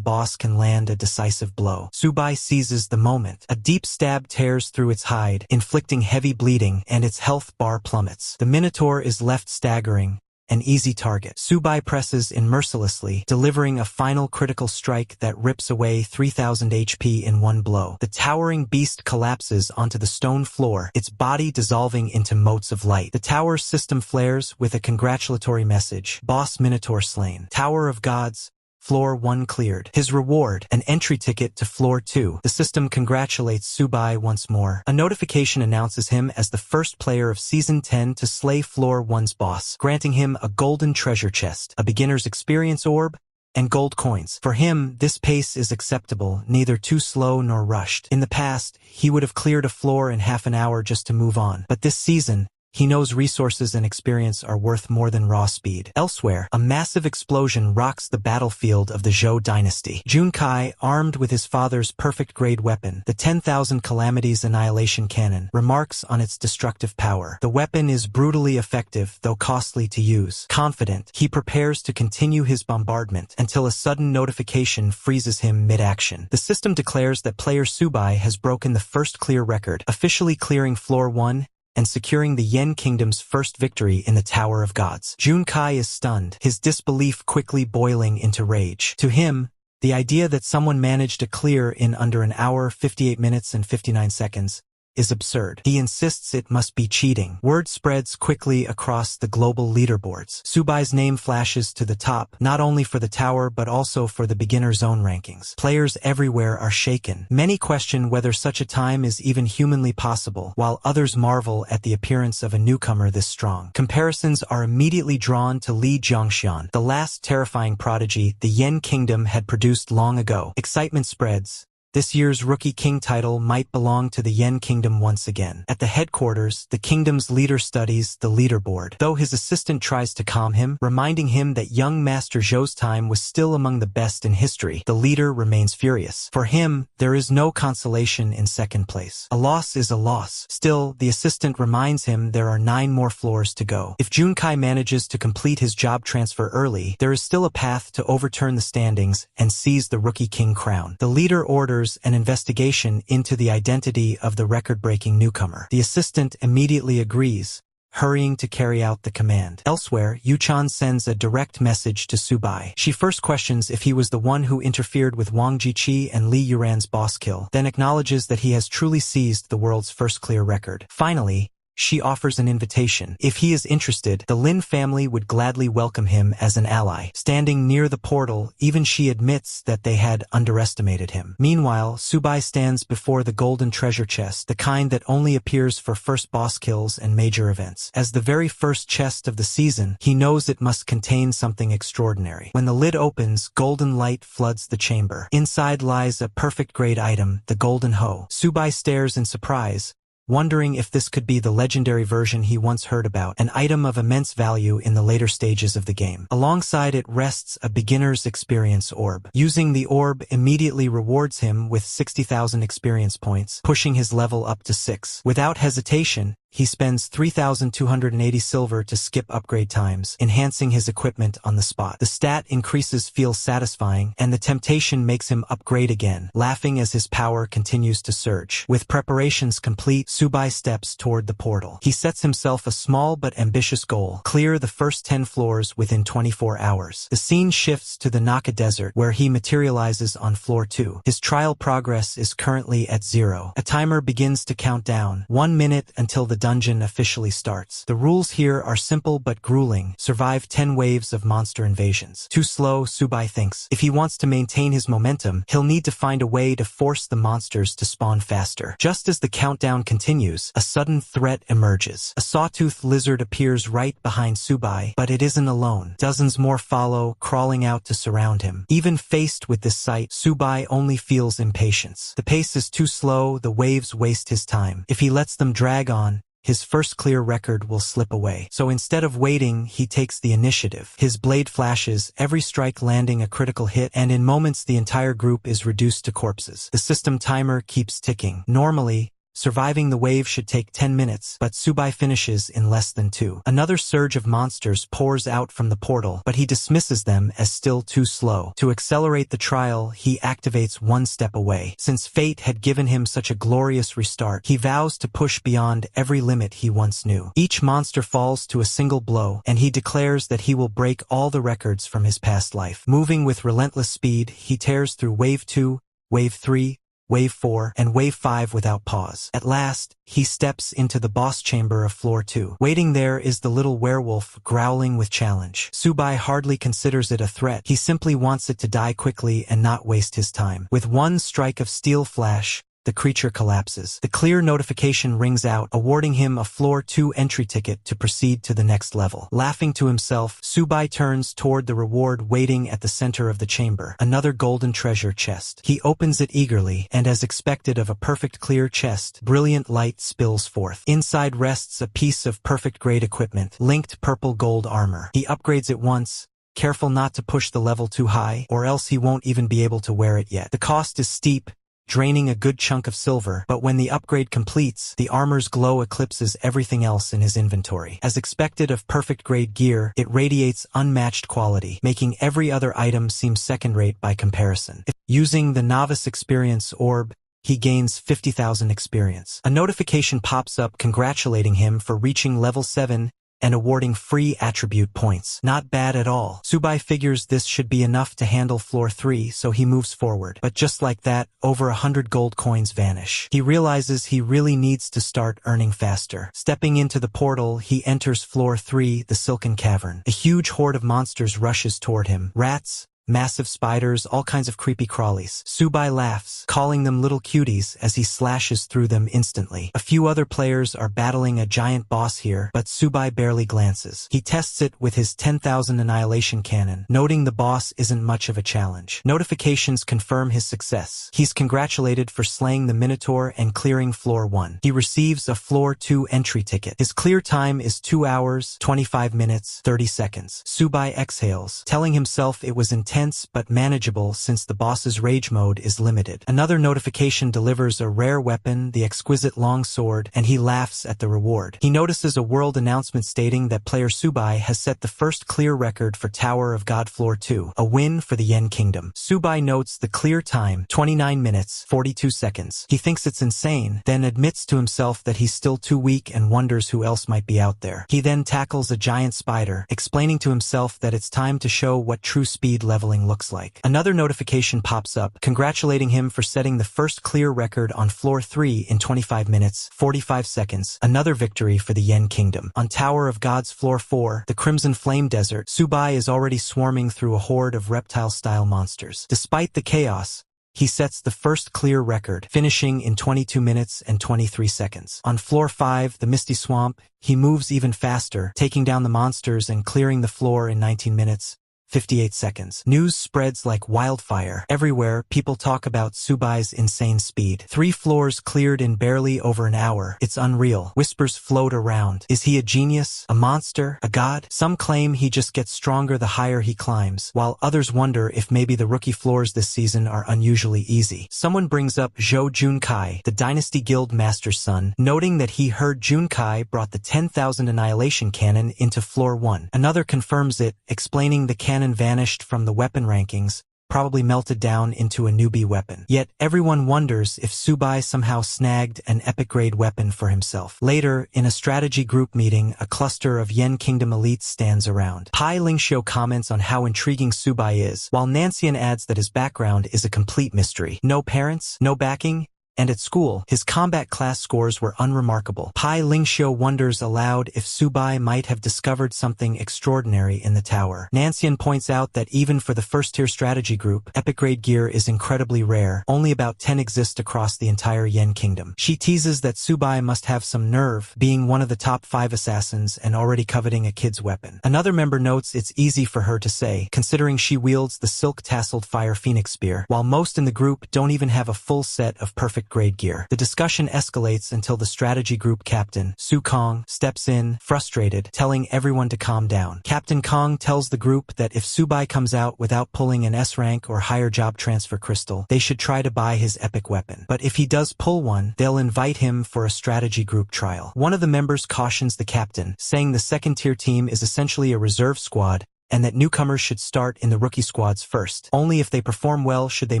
boss can land a decisive blow. Subai seizes the moment. A deep stab tears through its hide, inflicting heavy bleeding, and its health bar plummets. The Minotaur is left staggering, an easy target. Subai presses in mercilessly, delivering a final critical strike that rips away 3,000 HP in one blow. The towering beast collapses onto the stone floor, its body dissolving into motes of light. The tower's system flares with a congratulatory message: Boss Minotaur slain. Tower of Gods, Floor 1 cleared. His reward, an entry ticket to Floor 2. The system congratulates Subai once more. A notification announces him as the first player of Season 10 to slay Floor 1's boss, granting him a golden treasure chest, a beginner's experience orb, and gold coins. For him, this pace is acceptable, neither too slow nor rushed. In the past, he would have cleared a floor in half an hour just to move on. But this season, he knows resources and experience are worth more than raw speed. Elsewhere, a massive explosion rocks the battlefield of the Zhou dynasty. Junkai, armed with his father's perfect-grade weapon, the 10,000 Calamities Annihilation Cannon, remarks on its destructive power. The weapon is brutally effective, though costly to use. Confident, he prepares to continue his bombardment until a sudden notification freezes him mid-action. The system declares that player Subai has broken the first clear record, officially clearing Floor 1 and securing the Yen Kingdom's first victory in the Tower of Gods. Junkai is stunned, his disbelief quickly boiling into rage. To him, the idea that someone managed to clear in under an hour, 58 minutes and 59 seconds is absurd. He insists it must be cheating. Word spreads quickly across the global leaderboards. Subai's name flashes to the top, not only for the tower but also for the beginner zone rankings. Players everywhere are shaken. Many question whether such a time is even humanly possible, while others marvel at the appearance of a newcomer this strong. Comparisons are immediately drawn to Li Zhongxian, the last terrifying prodigy the Yen Kingdom had produced long ago. Excitement spreads. This year's Rookie King title might belong to the Yen Kingdom once again. At the headquarters, the kingdom's leader studies the leaderboard, though his assistant tries to calm him, reminding him that young Master Zhou's time was still among the best in history. The leader remains furious. For him, there is no consolation in second place. A loss is a loss. Still, the assistant reminds him there are 9 more floors to go. If Junkai manages to complete his job transfer early, there is still a path to overturn the standings and seize the Rookie King crown. The leader orders an investigation into the identity of the record-breaking newcomer. The assistant immediately agrees, hurrying to carry out the command. Elsewhere, Yuchan sends a direct message to Subai. She first questions if he was the one who interfered with Wang Jiqi and Li Yuran's boss kill, then acknowledges that he has truly seized the world's first clear record. Finally, she offers an invitation. If he is interested, the Lin family would gladly welcome him as an ally. Standing near the portal, even she admits that they had underestimated him. Meanwhile, Subai stands before the golden treasure chest, the kind that only appears for first boss kills and major events. As the very first chest of the season, he knows it must contain something extraordinary. When the lid opens, golden light floods the chamber. Inside lies a perfect-grade item, the golden hoe. Subai stares in surprise, wondering if this could be the legendary version he once heard about, an item of immense value in the later stages of the game. Alongside it rests a beginner's experience orb. Using the orb immediately rewards him with 60,000 experience points, pushing his level up to 6. Without hesitation, he spends 3,280 silver to skip upgrade times, enhancing his equipment on the spot. The stat increases feels satisfying, and the temptation makes him upgrade again, laughing as his power continues to surge. With preparations complete, Subai steps toward the portal. He sets himself a small but ambitious goal: clear the first 10 floors within 24 hours. The scene shifts to the Naka Desert, where he materializes on floor 2. His trial progress is currently at 0. A timer begins to count down, 1 minute until the dungeon officially starts. The rules here are simple but grueling. Survive 10 waves of monster invasions. Too slow, Subai thinks. If he wants to maintain his momentum, he'll need to find a way to force the monsters to spawn faster. Just as the countdown continues, a sudden threat emerges. A sawtooth lizard appears right behind Subai, but it isn't alone. Dozens more follow, crawling out to surround him. Even faced with this sight, Subai only feels impatience. The pace is too slow, the waves waste his time. If he lets them drag on, his first clear record will slip away. So instead of waiting, he takes the initiative. His blade flashes, every strike landing a critical hit, and in moments the entire group is reduced to corpses. The system timer keeps ticking. Normally, surviving the wave should take 10 minutes, but Subai finishes in less than 2. Another surge of monsters pours out from the portal, but he dismisses them as still too slow. To accelerate the trial, he activates one step away. Since fate had given him such a glorious restart, he vows to push beyond every limit he once knew. Each monster falls to a single blow, and he declares that he will break all the records from his past life. Moving with relentless speed, he tears through Wave 2, Wave 3, Wave 4, and Wave 5 without pause. At last, he steps into the boss chamber of floor 2. Waiting there is the little werewolf, growling with challenge. Subai hardly considers it a threat. He simply wants it to die quickly and not waste his time. With one strike of steel flash, the creature collapses. The clear notification rings out, awarding him a floor 2 entry ticket to proceed to the next level. Laughing to himself, Subai turns toward the reward waiting at the center of the chamber, another golden treasure chest. He opens it eagerly, and as expected of a perfect clear chest, brilliant light spills forth. Inside rests a piece of perfect grade equipment, linked purple gold armor. He upgrades it once, careful not to push the level too high, or else he won't even be able to wear it yet. The cost is steep, draining a good chunk of silver, but when the upgrade completes, the armor's glow eclipses everything else in his inventory. As expected of perfect-grade gear, it radiates unmatched quality, making every other item seem second-rate by comparison. Using the novice experience orb, he gains 50,000 experience. A notification pops up congratulating him for reaching level 7, and awarding free attribute points. Not bad at all. Subai figures this should be enough to handle floor 3, so he moves forward. But just like that, over 100 gold coins vanish. He realizes he really needs to start earning faster. Stepping into the portal, he enters floor 3, the Silken Cavern. A huge horde of monsters rushes toward him. Rats, massive spiders, all kinds of creepy crawlies. Subai laughs, calling them little cuties as he slashes through them instantly. A few other players are battling a giant boss here, but Subai barely glances. He tests it with his 10,000 annihilation cannon, noting the boss isn't much of a challenge. Notifications confirm his success. He's congratulated for slaying the Minotaur and clearing floor 1. He receives a floor 2 entry ticket. His clear time is 2 hours, 25 minutes, 30 seconds. Subai exhales, telling himself it was intense but manageable since the boss's rage mode is limited. Another notification delivers a rare weapon, the exquisite long sword, and he laughs at the reward. He notices a world announcement stating that player Subai has set the first clear record for Tower of God Floor 2, a win for the Yen Kingdom. Subai notes the clear time, 29 minutes, 42 seconds. He thinks it's insane, then admits to himself that he's still too weak and wonders who else might be out there. He then tackles a giant spider, explaining to himself that it's time to show what true speed level leveling looks like. Another notification pops up, congratulating him for setting the first clear record on Floor 3 in 25 minutes, 45 seconds, another victory for the Yen Kingdom. On Tower of Gods Floor 4, the Crimson Flame Desert, Subai is already swarming through a horde of reptile-style monsters. Despite the chaos, he sets the first clear record, finishing in 22 minutes and 23 seconds. On Floor 5, the Misty Swamp, he moves even faster, taking down the monsters and clearing the floor in 19 minutes, 58 seconds. News spreads like wildfire. Everywhere, people talk about Subai's insane speed. 3 floors cleared in barely over an hour. It's unreal. Whispers float around. Is he a genius? A monster? A god? Some claim he just gets stronger the higher he climbs, while others wonder if maybe the rookie floors this season are unusually easy. Someone brings up Zhou Junkai, the Dynasty Guild Master's son, noting that he heard Junkai brought the 10,000 Annihilation Cannon into Floor 1. Another confirms it, explaining the cannon vanished from the weapon rankings, probably melted down into a newbie weapon. Yet everyone wonders if Subai somehow snagged an epic-grade weapon for himself. Later, in a strategy group meeting, a cluster of Yen Kingdom elites stands around. Pai Lingxiu comments on how intriguing Subai is, while Nancian adds that his background is a complete mystery. No parents, no backing, and at school, his combat class scores were unremarkable. Pai Lingxiu wonders aloud if Subai might have discovered something extraordinary in the tower. Nancian points out that even for the first-tier strategy group, epic-grade gear is incredibly rare. Only about 10 exist across the entire Yen Kingdom. She teases that Subai must have some nerve, being one of the top 5 assassins and already coveting a kid's weapon. Another member notes it's easy for her to say, considering she wields the silk-tasseled Fire Phoenix Spear, while most in the group don't even have a full set of perfect grade gear. The discussion escalates until the strategy group captain, Su Kong, steps in, frustrated, telling everyone to calm down. Captain Kong tells the group that if Subai comes out without pulling an S rank or higher job transfer crystal, they should try to buy his epic weapon. But if he does pull one, they'll invite him for a strategy group trial. One of the members cautions the captain, saying the second-tier team is essentially a reserve squad, and that newcomers should start in the rookie squads first. Only if they perform well should they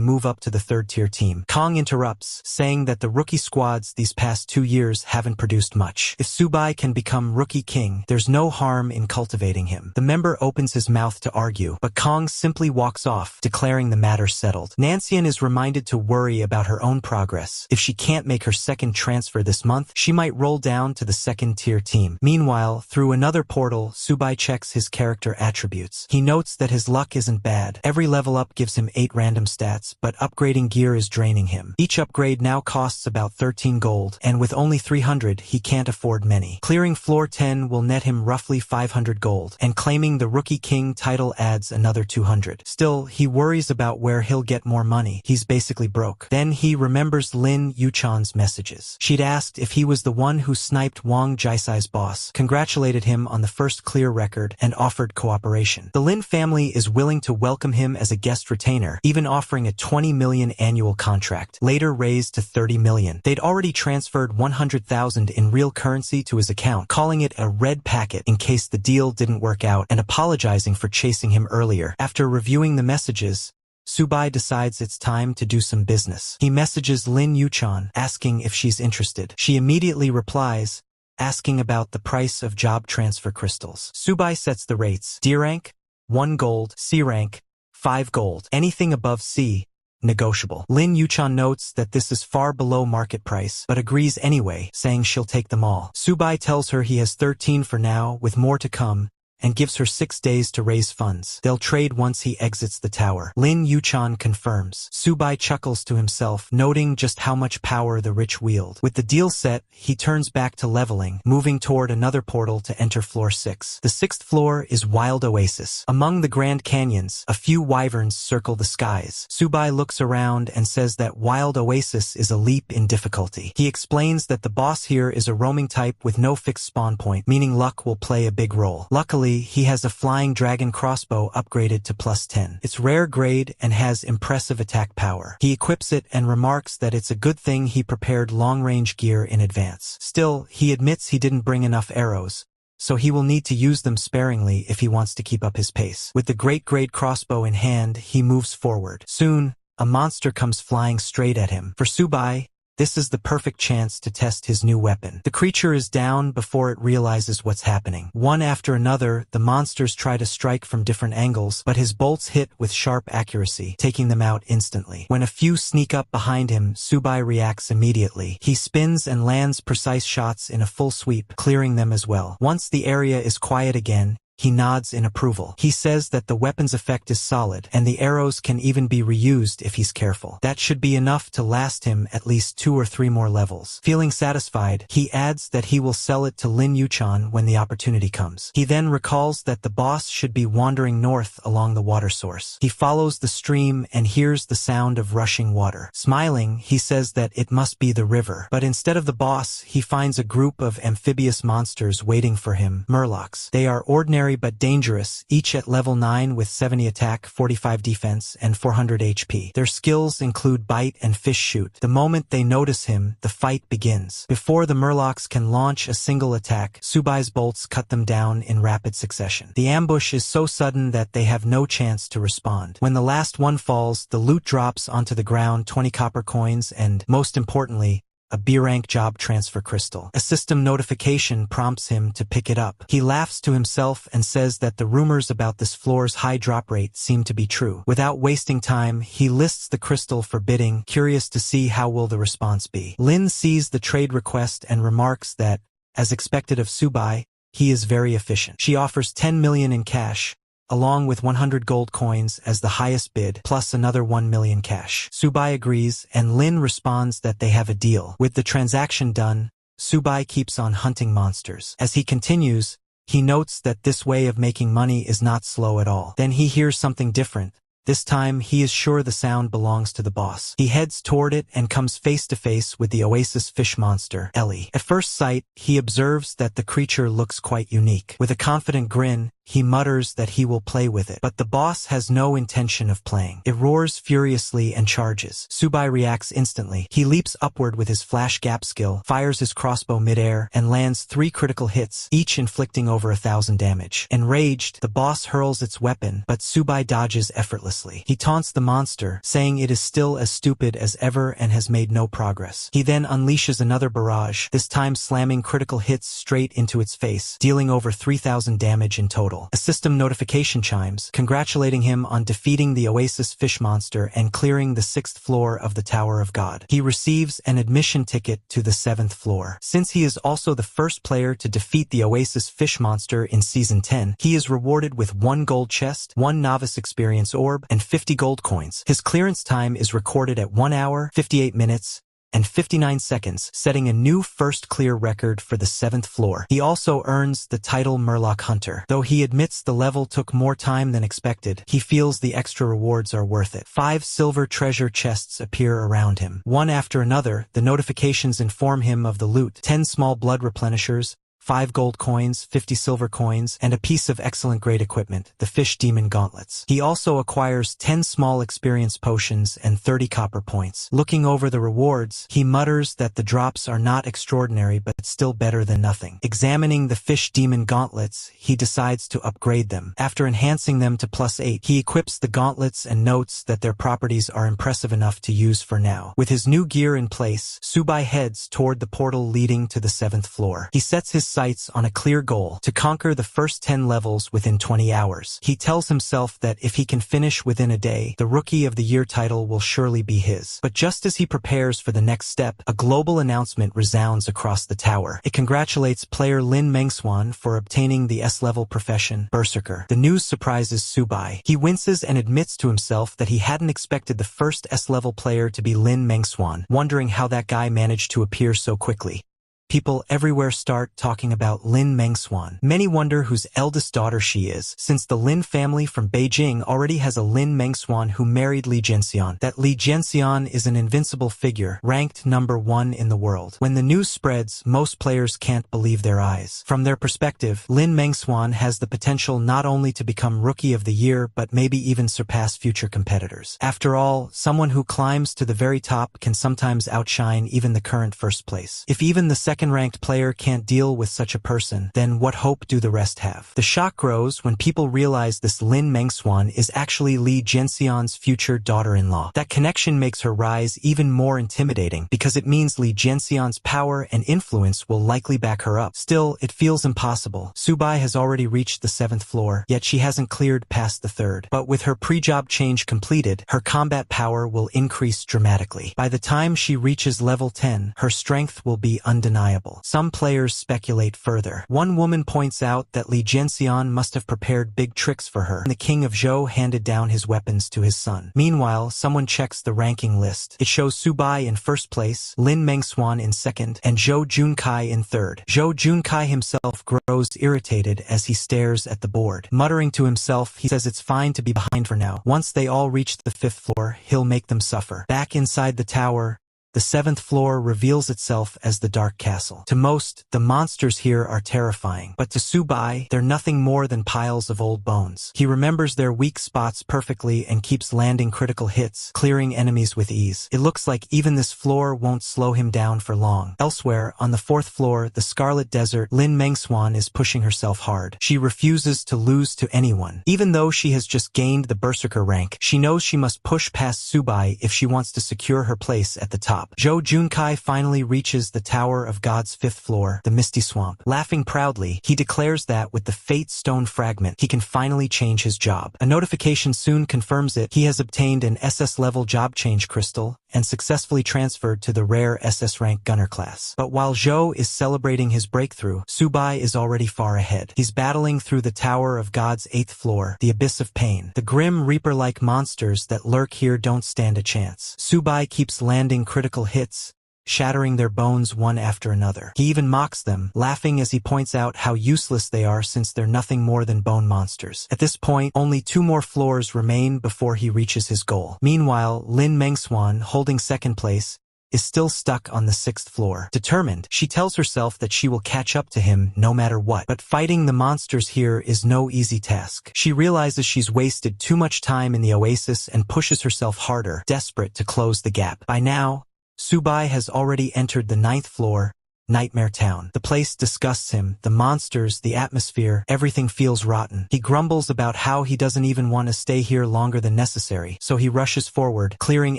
move up to the third-tier team. Kong interrupts, saying that the rookie squads these past 2 years haven't produced much. If Subai can become rookie king, there's no harm in cultivating him. The member opens his mouth to argue, but Kong simply walks off, declaring the matter settled. Nancian is reminded to worry about her own progress. If she can't make her second transfer this month, she might roll down to the second-tier team. Meanwhile, through another portal, Subai checks his character attributes. He notes that his luck isn't bad. Every level up gives him 8 random stats, but upgrading gear is draining him. Each upgrade now costs about 13 gold, and with only 300, he can't afford many. Clearing floor 10 will net him roughly 500 gold, and claiming the Rookie King title adds another 200. Still, he worries about where he'll get more money. He's basically broke. Then he remembers Lin Yuchan's messages. She'd asked if he was the one who sniped Wang Jiasai's boss, congratulated him on the first clear record, and offered cooperation. The Lin family is willing to welcome him as a guest retainer, even offering a 20 million annual contract, later raised to 30 million. They'd already transferred 100,000 in real currency to his account, calling it a red packet in case the deal didn't work out and apologizing for chasing him earlier. After reviewing the messages, Subai decides it's time to do some business. He messages Lin Yuchan, asking if she's interested. She immediately replies, asking about the price of job transfer crystals. Subai sets the rates. D rank, 1 gold, C rank, 5 gold. Anything above C, negotiable. Lin Yuchan notes that this is far below market price, but agrees anyway, saying she'll take them all. Subai tells her he has 13 for now, with more to come, and gives her 6 days to raise funds. They'll trade once he exits the tower. Lin Yuchan confirms. Subai chuckles to himself, noting just how much power the rich wield. With the deal set, he turns back to leveling, moving toward another portal to enter floor 6. The 6th floor is Wild Oasis. Among the Grand Canyons, a few wyverns circle the skies. Subai looks around and says that Wild Oasis is a leap in difficulty. He explains that the boss here is a roaming type with no fixed spawn point, meaning luck will play a big role. Luckily, he has a flying dragon crossbow upgraded to +10. It's rare grade and has impressive attack power. He equips it and remarks that it's a good thing he prepared long-range gear in advance. Still, he admits he didn't bring enough arrows, so he will need to use them sparingly if he wants to keep up his pace. With the great grade crossbow in hand, he moves forward. Soon, a monster comes flying straight at him. For Subai, This is the perfect chance to test his new weapon. The creature is down before it realizes what's happening. One after another, the monsters try to strike from different angles, but his bolts hit with sharp accuracy, taking them out instantly. When a few sneak up behind him, Subai reacts immediately. He spins and lands precise shots in a full sweep, clearing them as well. Once the area is quiet again, he nods in approval. He says that the weapon's effect is solid, and the arrows can even be reused if he's careful. That should be enough to last him at least 2 or 3 more levels. Feeling satisfied, he adds that he will sell it to Lin Yuchan when the opportunity comes. He then recalls that the boss should be wandering north along the water source. He follows the stream and hears the sound of rushing water. Smiling, he says that it must be the river. But instead of the boss, he finds a group of amphibious monsters waiting for him, murlocs. They are ordinary but dangerous, each at level 9 with 70 attack, 45 defense, and 400 HP. Their skills include bite and fish shoot. The moment they notice him, the fight begins. Before the murlocs can launch a single attack, Subai's bolts cut them down in rapid succession. The ambush is so sudden that they have no chance to respond. When the last one falls, the loot drops onto the ground, 20 copper coins and, most importantly, a B-rank job transfer crystal. A system notification prompts him to pick it up. He laughs to himself and says that the rumors about this floor's high drop rate seem to be true. Without wasting time, he lists the crystal for bidding, curious to see how will the response be. Lin sees the trade request and remarks that, as expected of Subai, he is very efficient. She offers 10 million in cash, along with 100 gold coins as the highest bid, plus another 1 million cash. Subai agrees, and Lin responds that they have a deal. With the transaction done, Subai keeps on hunting monsters. As he continues, he notes that this way of making money is not slow at all. Then he hears something different. This time, he is sure the sound belongs to the boss. He heads toward it and comes face to face with the oasis fish monster, Ellie. At first sight, he observes that the creature looks quite unique. With a confident grin, he mutters that he will play with it. But the boss has no intention of playing. It roars furiously and charges. Subai reacts instantly. He leaps upward with his flash gap skill, fires his crossbow midair, and lands 3 critical hits, each inflicting over 1,000 damage. Enraged, the boss hurls its weapon, but Subai dodges effortlessly. He taunts the monster, saying it is still as stupid as ever and has made no progress. He then unleashes another barrage, this time slamming critical hits straight into its face, dealing over 3,000 damage in total. A system notification chimes, congratulating him on defeating the oasis fish monster and clearing the 6th floor of the Tower of God. He receives an admission ticket to the 7th floor. Since he is also the first player to defeat the oasis fish monster in Season 10, he is rewarded with 1 gold chest, 1 novice experience orb, and 50 gold coins. His clearance time is recorded at 1 hour, 58 minutes, and 59 seconds, setting a new first clear record for the 7th floor. He also earns the title Murloc Hunter. Though he admits the level took more time than expected, he feels the extra rewards are worth it. 5 silver treasure chests appear around him. One after another, the notifications inform him of the loot: 10 small blood replenishers, 5 gold coins, 50 silver coins, and a piece of excellent grade equipment, the fish demon gauntlets. He also acquires 10 small experience potions and 30 copper points. Looking over the rewards, he mutters that the drops are not extraordinary but still better than nothing. Examining the fish demon gauntlets, he decides to upgrade them. After enhancing them to +8, he equips the gauntlets and notes that their properties are impressive enough to use for now. With his new gear in place, Subai heads toward the portal leading to the 7th floor. He sets his sights on a clear goal: to conquer the first 10 levels within 20 hours. He tells himself that if he can finish within a day, the Rookie of the Year title will surely be his. But just as he prepares for the next step, a global announcement resounds across the tower. It congratulates player Lin Mengswan for obtaining the S-level profession, Berserker. The news surprises Subai. He winces and admits to himself that he hadn't expected the first S-level player to be Lin Mengswan, wondering how that guy managed to appear so quickly. People everywhere start talking about Lin Mengswan. Many wonder whose eldest daughter she is, since the Lin family from Beijing already has a Lin Mengswan who married Li Jianxian. That Li Jianxian is an invincible figure, ranked number 1 in the world. When the news spreads, most players can't believe their eyes. From their perspective, Lin Mengswan has the potential not only to become Rookie of the Year but maybe even surpass future competitors. After all, someone who climbs to the very top can sometimes outshine even the current first place. If even the second second-ranked player can't deal with such a person, then what hope do the rest have? The shock grows when people realize this Lin Mengswan is actually Li Jianxian's future daughter-in-law. That connection makes her rise even more intimidating because it means Li Jianxian's power and influence will likely back her up. Still, it feels impossible. Subai has already reached the 7th floor, yet she hasn't cleared past the 3rd. But with her pre-job change completed, her combat power will increase dramatically. By the time she reaches level 10, her strength will be undeniable. Some players speculate further. One woman points out that Li Jianxian must have prepared big tricks for her. The king of Zhou handed down his weapons to his son. Meanwhile, someone checks the ranking list. It shows Subai in 1st place, Lin Mengswan in 2nd, and Zhou Junkai in 3rd. Zhou Junkai himself grows irritated as he stares at the board. Muttering to himself, he says it's fine to be behind for now. Once they all reach the 5th floor, he'll make them suffer. Back inside the tower, the 7th floor reveals itself as the Dark Castle. To most, the monsters here are terrifying, but to Subai, they're nothing more than piles of old bones. He remembers their weak spots perfectly and keeps landing critical hits, clearing enemies with ease. It looks like even this floor won't slow him down for long. Elsewhere, on the 4th floor, the Scarlet Desert, Lin Mengswan is pushing herself hard. She refuses to lose to anyone. Even though she has just gained the Berserker rank, she knows she must push past Subai if she wants to secure her place at the top. Zhou Junkai finally reaches the Tower of God's 5th floor, the Misty Swamp. Laughing proudly, he declares that with the Fate Stone fragment, he can finally change his job. A notification soon confirms it. He has obtained an SS-level job change crystal and successfully transferred to the rare SS rank gunner class. But while Zhou is celebrating his breakthrough, Subai is already far ahead. He's battling through the Tower of God's 8th floor, the Abyss of Pain. The grim Reaper-like monsters that lurk here don't stand a chance. Subai keeps landing critical hits, shattering their bones one after another. He even mocks them, laughing as he points out how useless they are since they're nothing more than bone monsters. At this point, only 2 more floors remain before he reaches his goal. Meanwhile, Lin Mengswan, holding 2nd place, is still stuck on the 6th floor. Determined, she tells herself that she will catch up to him no matter what. But fighting the monsters here is no easy task. She realizes she's wasted too much time in the oasis and pushes herself harder, desperate to close the gap. By now, Subai has already entered the 9th floor, Nightmare Town. The place disgusts him. The monsters, the atmosphere, everything feels rotten. He grumbles about how he doesn't even want to stay here longer than necessary, so he rushes forward, clearing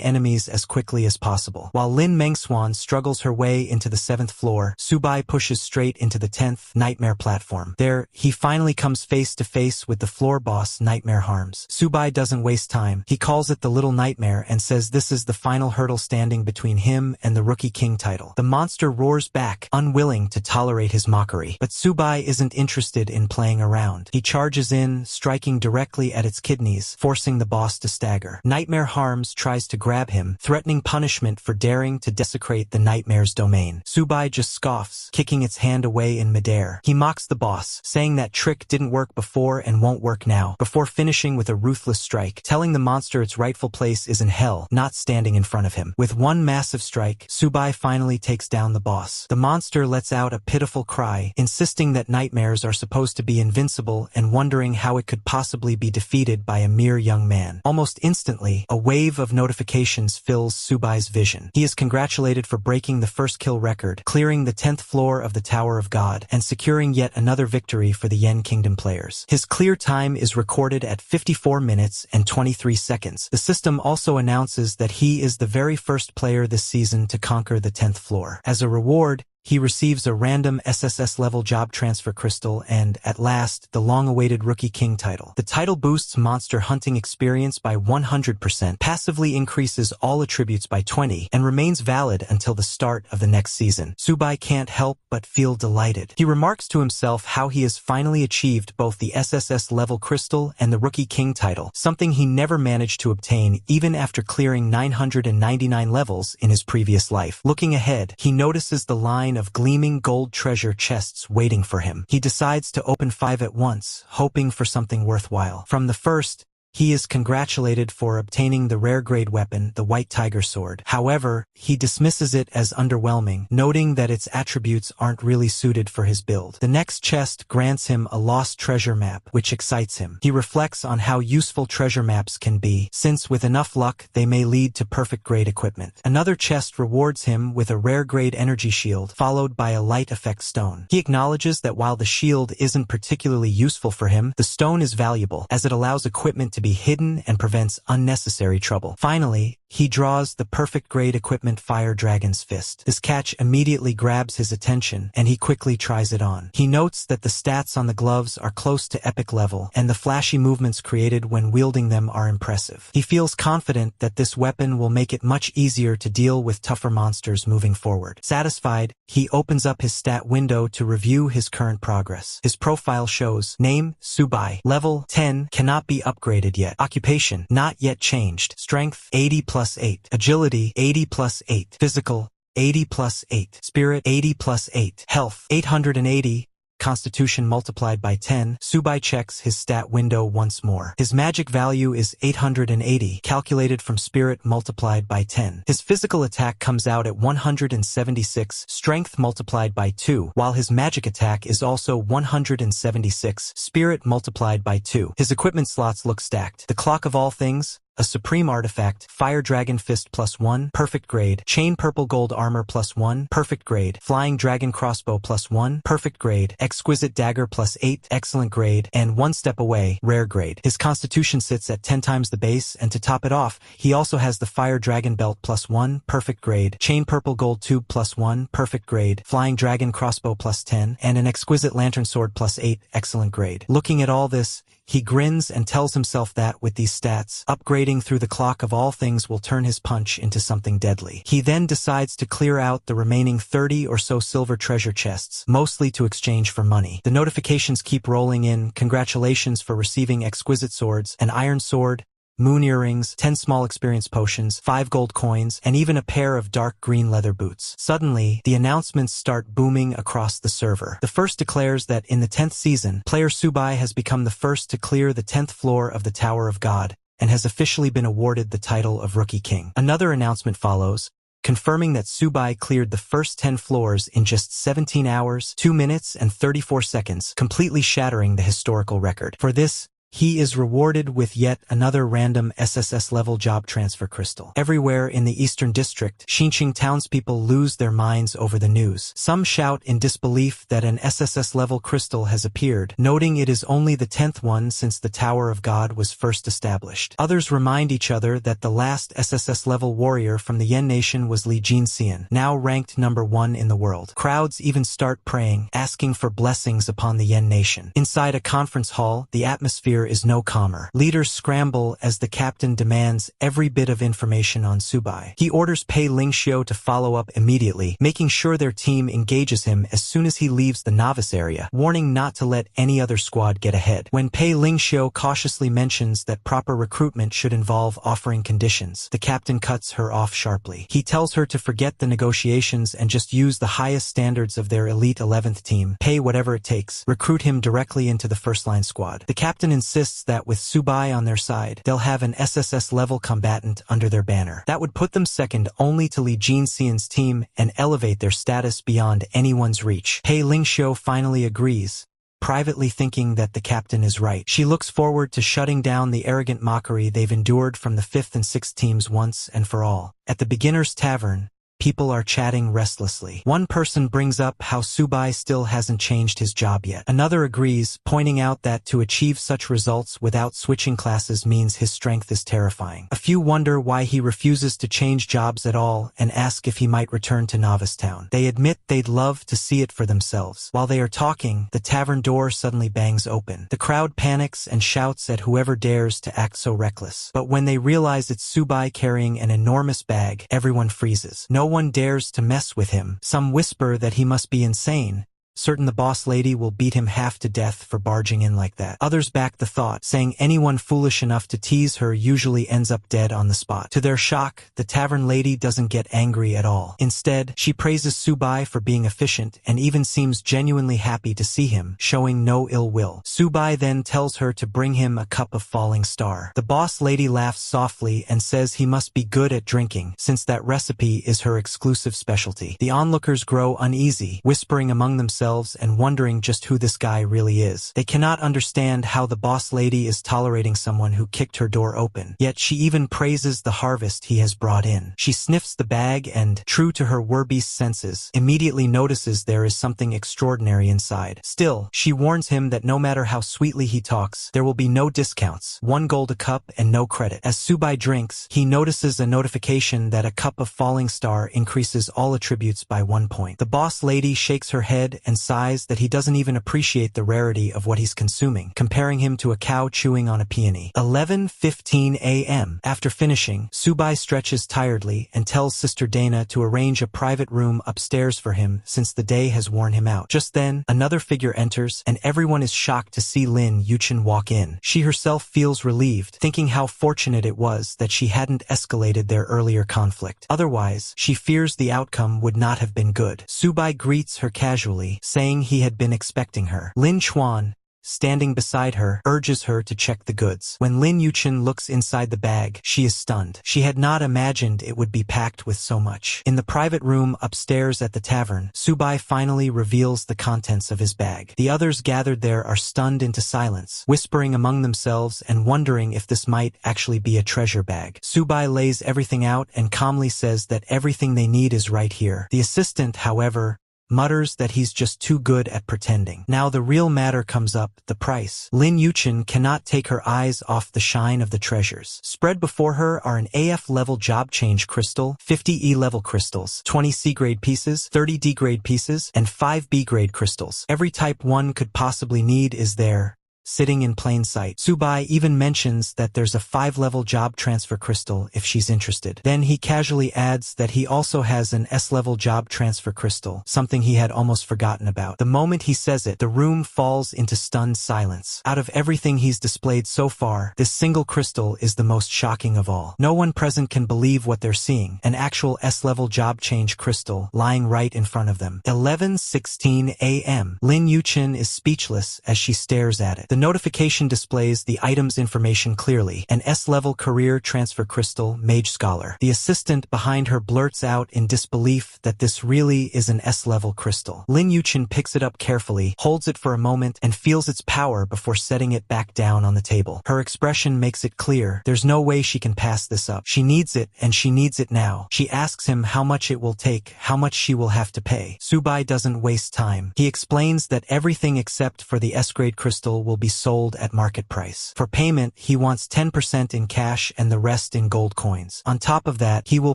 enemies as quickly as possible. While Lin Mengswan struggles her way into the 7th floor, Subai pushes straight into the 10th Nightmare platform. There, he finally comes face to face with the floor boss, Nightmare Harms. Subai doesn't waste time. He calls it the Little Nightmare and says this is the final hurdle standing between him and the Rookie King title. The monster roars back, unwilling to tolerate his mockery. But Subai isn't interested in playing around. He charges in, striking directly at its kidneys, forcing the boss to stagger. Nightmare Harms tries to grab him, threatening punishment for daring to desecrate the Nightmare's domain. Subai just scoffs, kicking its hand away in midair. He mocks the boss, saying that trick didn't work before and won't work now, before finishing with a ruthless strike, telling the monster its rightful place is in hell, not standing in front of him. With one massive strike, Subai finally takes down the boss. The monster lets out a pitiful cry, insisting that nightmares are supposed to be invincible and wondering how it could possibly be defeated by a mere young man. Almost instantly, a wave of notifications fills Subai's vision. He is congratulated for breaking the first kill record, clearing the 10th floor of the Tower of God, and securing yet another victory for the Yen Kingdom players. His clear time is recorded at 54 minutes and 23 seconds. The system also announces that he is the very first player this season to conquer the 10th floor. As a reward, he receives a random SSS-level job transfer crystal and, at last, the long-awaited Rookie King title. The title boosts monster hunting experience by 100%, passively increases all attributes by 20, and remains valid until the start of the next season. Subai can't help but feel delighted. He remarks to himself how he has finally achieved both the SSS-level crystal and the Rookie King title, something he never managed to obtain even after clearing 999 levels in his previous life. Looking ahead, he notices the line of gleaming gold treasure chests waiting for him. He decides to open 5 at once, hoping for something worthwhile. From the first, he is congratulated for obtaining the rare-grade weapon, the White Tiger Sword. However, he dismisses it as underwhelming, noting that its attributes aren't really suited for his build. The next chest grants him a lost treasure map, which excites him. He reflects on how useful treasure maps can be, since with enough luck they may lead to perfect-grade equipment. Another chest rewards him with a rare-grade energy shield, followed by a light effect stone. He acknowledges that while the shield isn't particularly useful for him, the stone is valuable, as it allows equipment to be hidden and prevents unnecessary trouble. Finally, he draws the perfect-grade equipment Fire Dragon's Fist. This catch immediately grabs his attention, and he quickly tries it on. He notes that the stats on the gloves are close to epic level, and the flashy movements created when wielding them are impressive. He feels confident that this weapon will make it much easier to deal with tougher monsters moving forward. Satisfied, he opens up his stat window to review his current progress. His profile shows: name, Subai. Level, 10, cannot be upgraded yet. Occupation, not yet changed. Strength, 80+8. Agility, 80+8. Physical, 80+8. Spirit, 80+8. Health, 880. Constitution multiplied by 10. Subai checks his stat window once more. His magic value is 880, calculated from spirit multiplied by 10. His physical attack comes out at 176, strength multiplied by 2, while his magic attack is also 176, spirit multiplied by 2. His equipment slots look stacked. The clock of all things, a supreme artifact, Fire Dragon Fist +1, perfect grade, Chain Purple Gold Armor +1, perfect grade, Flying Dragon Crossbow +1, perfect grade, Exquisite Dagger +8, excellent grade, and One Step Away, rare grade. His constitution sits at 10 times the base, and to top it off, he also has the Fire Dragon Belt +1, perfect grade, Chain Purple Gold Tube +1, perfect grade, Flying Dragon Crossbow +10, and an Exquisite Lantern Sword +8, excellent grade. Looking at all this, he grins and tells himself that, with these stats, upgrading through the clock of all things will turn his punch into something deadly. He then decides to clear out the remaining 30 or so silver treasure chests, mostly to exchange for money. The notifications keep rolling in: congratulations for receiving exquisite swords, an iron sword, moon earrings, 10 small experience potions, 5 gold coins, and even a pair of dark green leather boots. Suddenly, the announcements start booming across the server. The first declares that in the 10th season, player Subai has become the first to clear the 10th floor of the Tower of God, and has officially been awarded the title of Rookie King. Another announcement follows, confirming that Subai cleared the first 10 floors in just 17 hours, 2 minutes, and 34 seconds, completely shattering the historical record. For this, he is rewarded with yet another random SSS-level job transfer crystal. Everywhere in the Eastern District, Xinqing townspeople lose their minds over the news. Some shout in disbelief that an SSS-level crystal has appeared, noting it is only the 10th one since the Tower of God was first established. Others remind each other that the last SSS-level warrior from the Yan Nation was Li Jinxian, now ranked number 1 in the world. Crowds even start praying, asking for blessings upon the Yan Nation. Inside a conference hall, the atmosphere is no calmer. Leaders scramble as the captain demands every bit of information on Subai. He orders Pei Lingxiu to follow up immediately, making sure their team engages him as soon as he leaves the novice area, warning not to let any other squad get ahead. When Pei Lingxiu cautiously mentions that proper recruitment should involve offering conditions, the captain cuts her off sharply. He tells her to forget the negotiations and just use the highest standards of their elite 11th team, pay whatever it takes, recruit him directly into the first-line squad. The captain insists that with Subai on their side, they'll have an SSS-level combatant under their banner. That would put them second only to Li Jinxian's team and elevate their status beyond anyone's reach. Pei Lingxiu finally agrees, privately thinking that the captain is right. She looks forward to shutting down the arrogant mockery they've endured from the 5th and 6th teams once and for all. At the beginner's tavern, people are chatting restlessly. One person brings up how Subai still hasn't changed his job yet. Another agrees, pointing out that to achieve such results without switching classes means his strength is terrifying. A few wonder why he refuses to change jobs at all and ask if he might return to Novice Town. They admit they'd love to see it for themselves. While they are talking, the tavern door suddenly bangs open. The crowd panics and shouts at whoever dares to act so reckless. But when they realize it's Subai carrying an enormous bag, everyone freezes. No one dares to mess with him. Some whisper that he must be insane, certain the boss lady will beat him half to death for barging in like that. Others back the thought, saying anyone foolish enough to tease her usually ends up dead on the spot. To their shock, the tavern lady doesn't get angry at all. Instead, she praises Subai for being efficient and even seems genuinely happy to see him, showing no ill will. Subai then tells her to bring him a cup of falling star. The boss lady laughs softly and says he must be good at drinking, since that recipe is her exclusive specialty. The onlookers grow uneasy, whispering among themselves and wondering just who this guy really is. They cannot understand how the boss lady is tolerating someone who kicked her door open, yet she even praises the harvest he has brought in. She sniffs the bag and, true to her werbeast senses, immediately notices there is something extraordinary inside. Still, she warns him that no matter how sweetly he talks, there will be no discounts, 1 gold a cup and no credit. As Subai drinks, he notices a notification that a cup of falling star increases all attributes by 1 point. The boss lady shakes her head and sighs that he doesn't even appreciate the rarity of what he's consuming, comparing him to a cow chewing on a peony. 11:15 a.m. After finishing, Subai stretches tiredly and tells Sister Dana to arrange a private room upstairs for him since the day has worn him out. Just then, another figure enters, and everyone is shocked to see Lin Yuchen walk in. She herself feels relieved, thinking how fortunate it was that she hadn't escalated their earlier conflict. Otherwise, she fears the outcome would not have been good. Subai greets her casually, saying he had been expecting her. Lin Chuan, standing beside her, urges her to check the goods. When Lin Yuchen looks inside the bag, she is stunned. She had not imagined it would be packed with so much. In the private room upstairs at the tavern, Subai finally reveals the contents of his bag. The others gathered there are stunned into silence, whispering among themselves and wondering if this might actually be a treasure bag. Subai lays everything out and calmly says that everything they need is right here. The assistant, however, mutters that he's just too good at pretending. Now the real matter comes up, the price. Lin Yuchen cannot take her eyes off the shine of the treasures. Spread before her are an AF level job change crystal, 50 E level crystals, 20 C grade pieces, 30 D grade pieces, and 5 B grade crystals. Every type one could possibly need is there, sitting in plain sight. Subai even mentions that there's a 5-level job transfer crystal if she's interested. Then he casually adds that he also has an S-level job transfer crystal, something he had almost forgotten about. The moment he says it, the room falls into stunned silence. Out of everything he's displayed so far, this single crystal is the most shocking of all. No one present can believe what they're seeing, an actual S-level job change crystal lying right in front of them. 11:16 a.m. Lin Yuchen is speechless as she stares at it. The notification displays the item's information clearly, an S-level career transfer crystal, Mage Scholar. The assistant behind her blurts out in disbelief that this really is an S-level crystal. Lin Yuchen picks it up carefully, holds it for a moment, and feels its power before setting it back down on the table. Her expression makes it clear there's no way she can pass this up. She needs it, and she needs it now. She asks him how much it will take, how much she will have to pay. Subai doesn't waste time. He explains that everything except for the S-grade crystal will be sold at market price. For payment, he wants 10% in cash and the rest in gold coins. On top of that, he will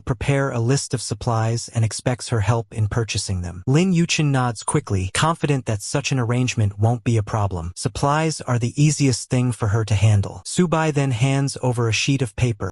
prepare a list of supplies and expects her help in purchasing them. Lin Yuchen nods quickly, confident that such an arrangement won't be a problem. Supplies are the easiest thing for her to handle. Subai then hands over a sheet of paper,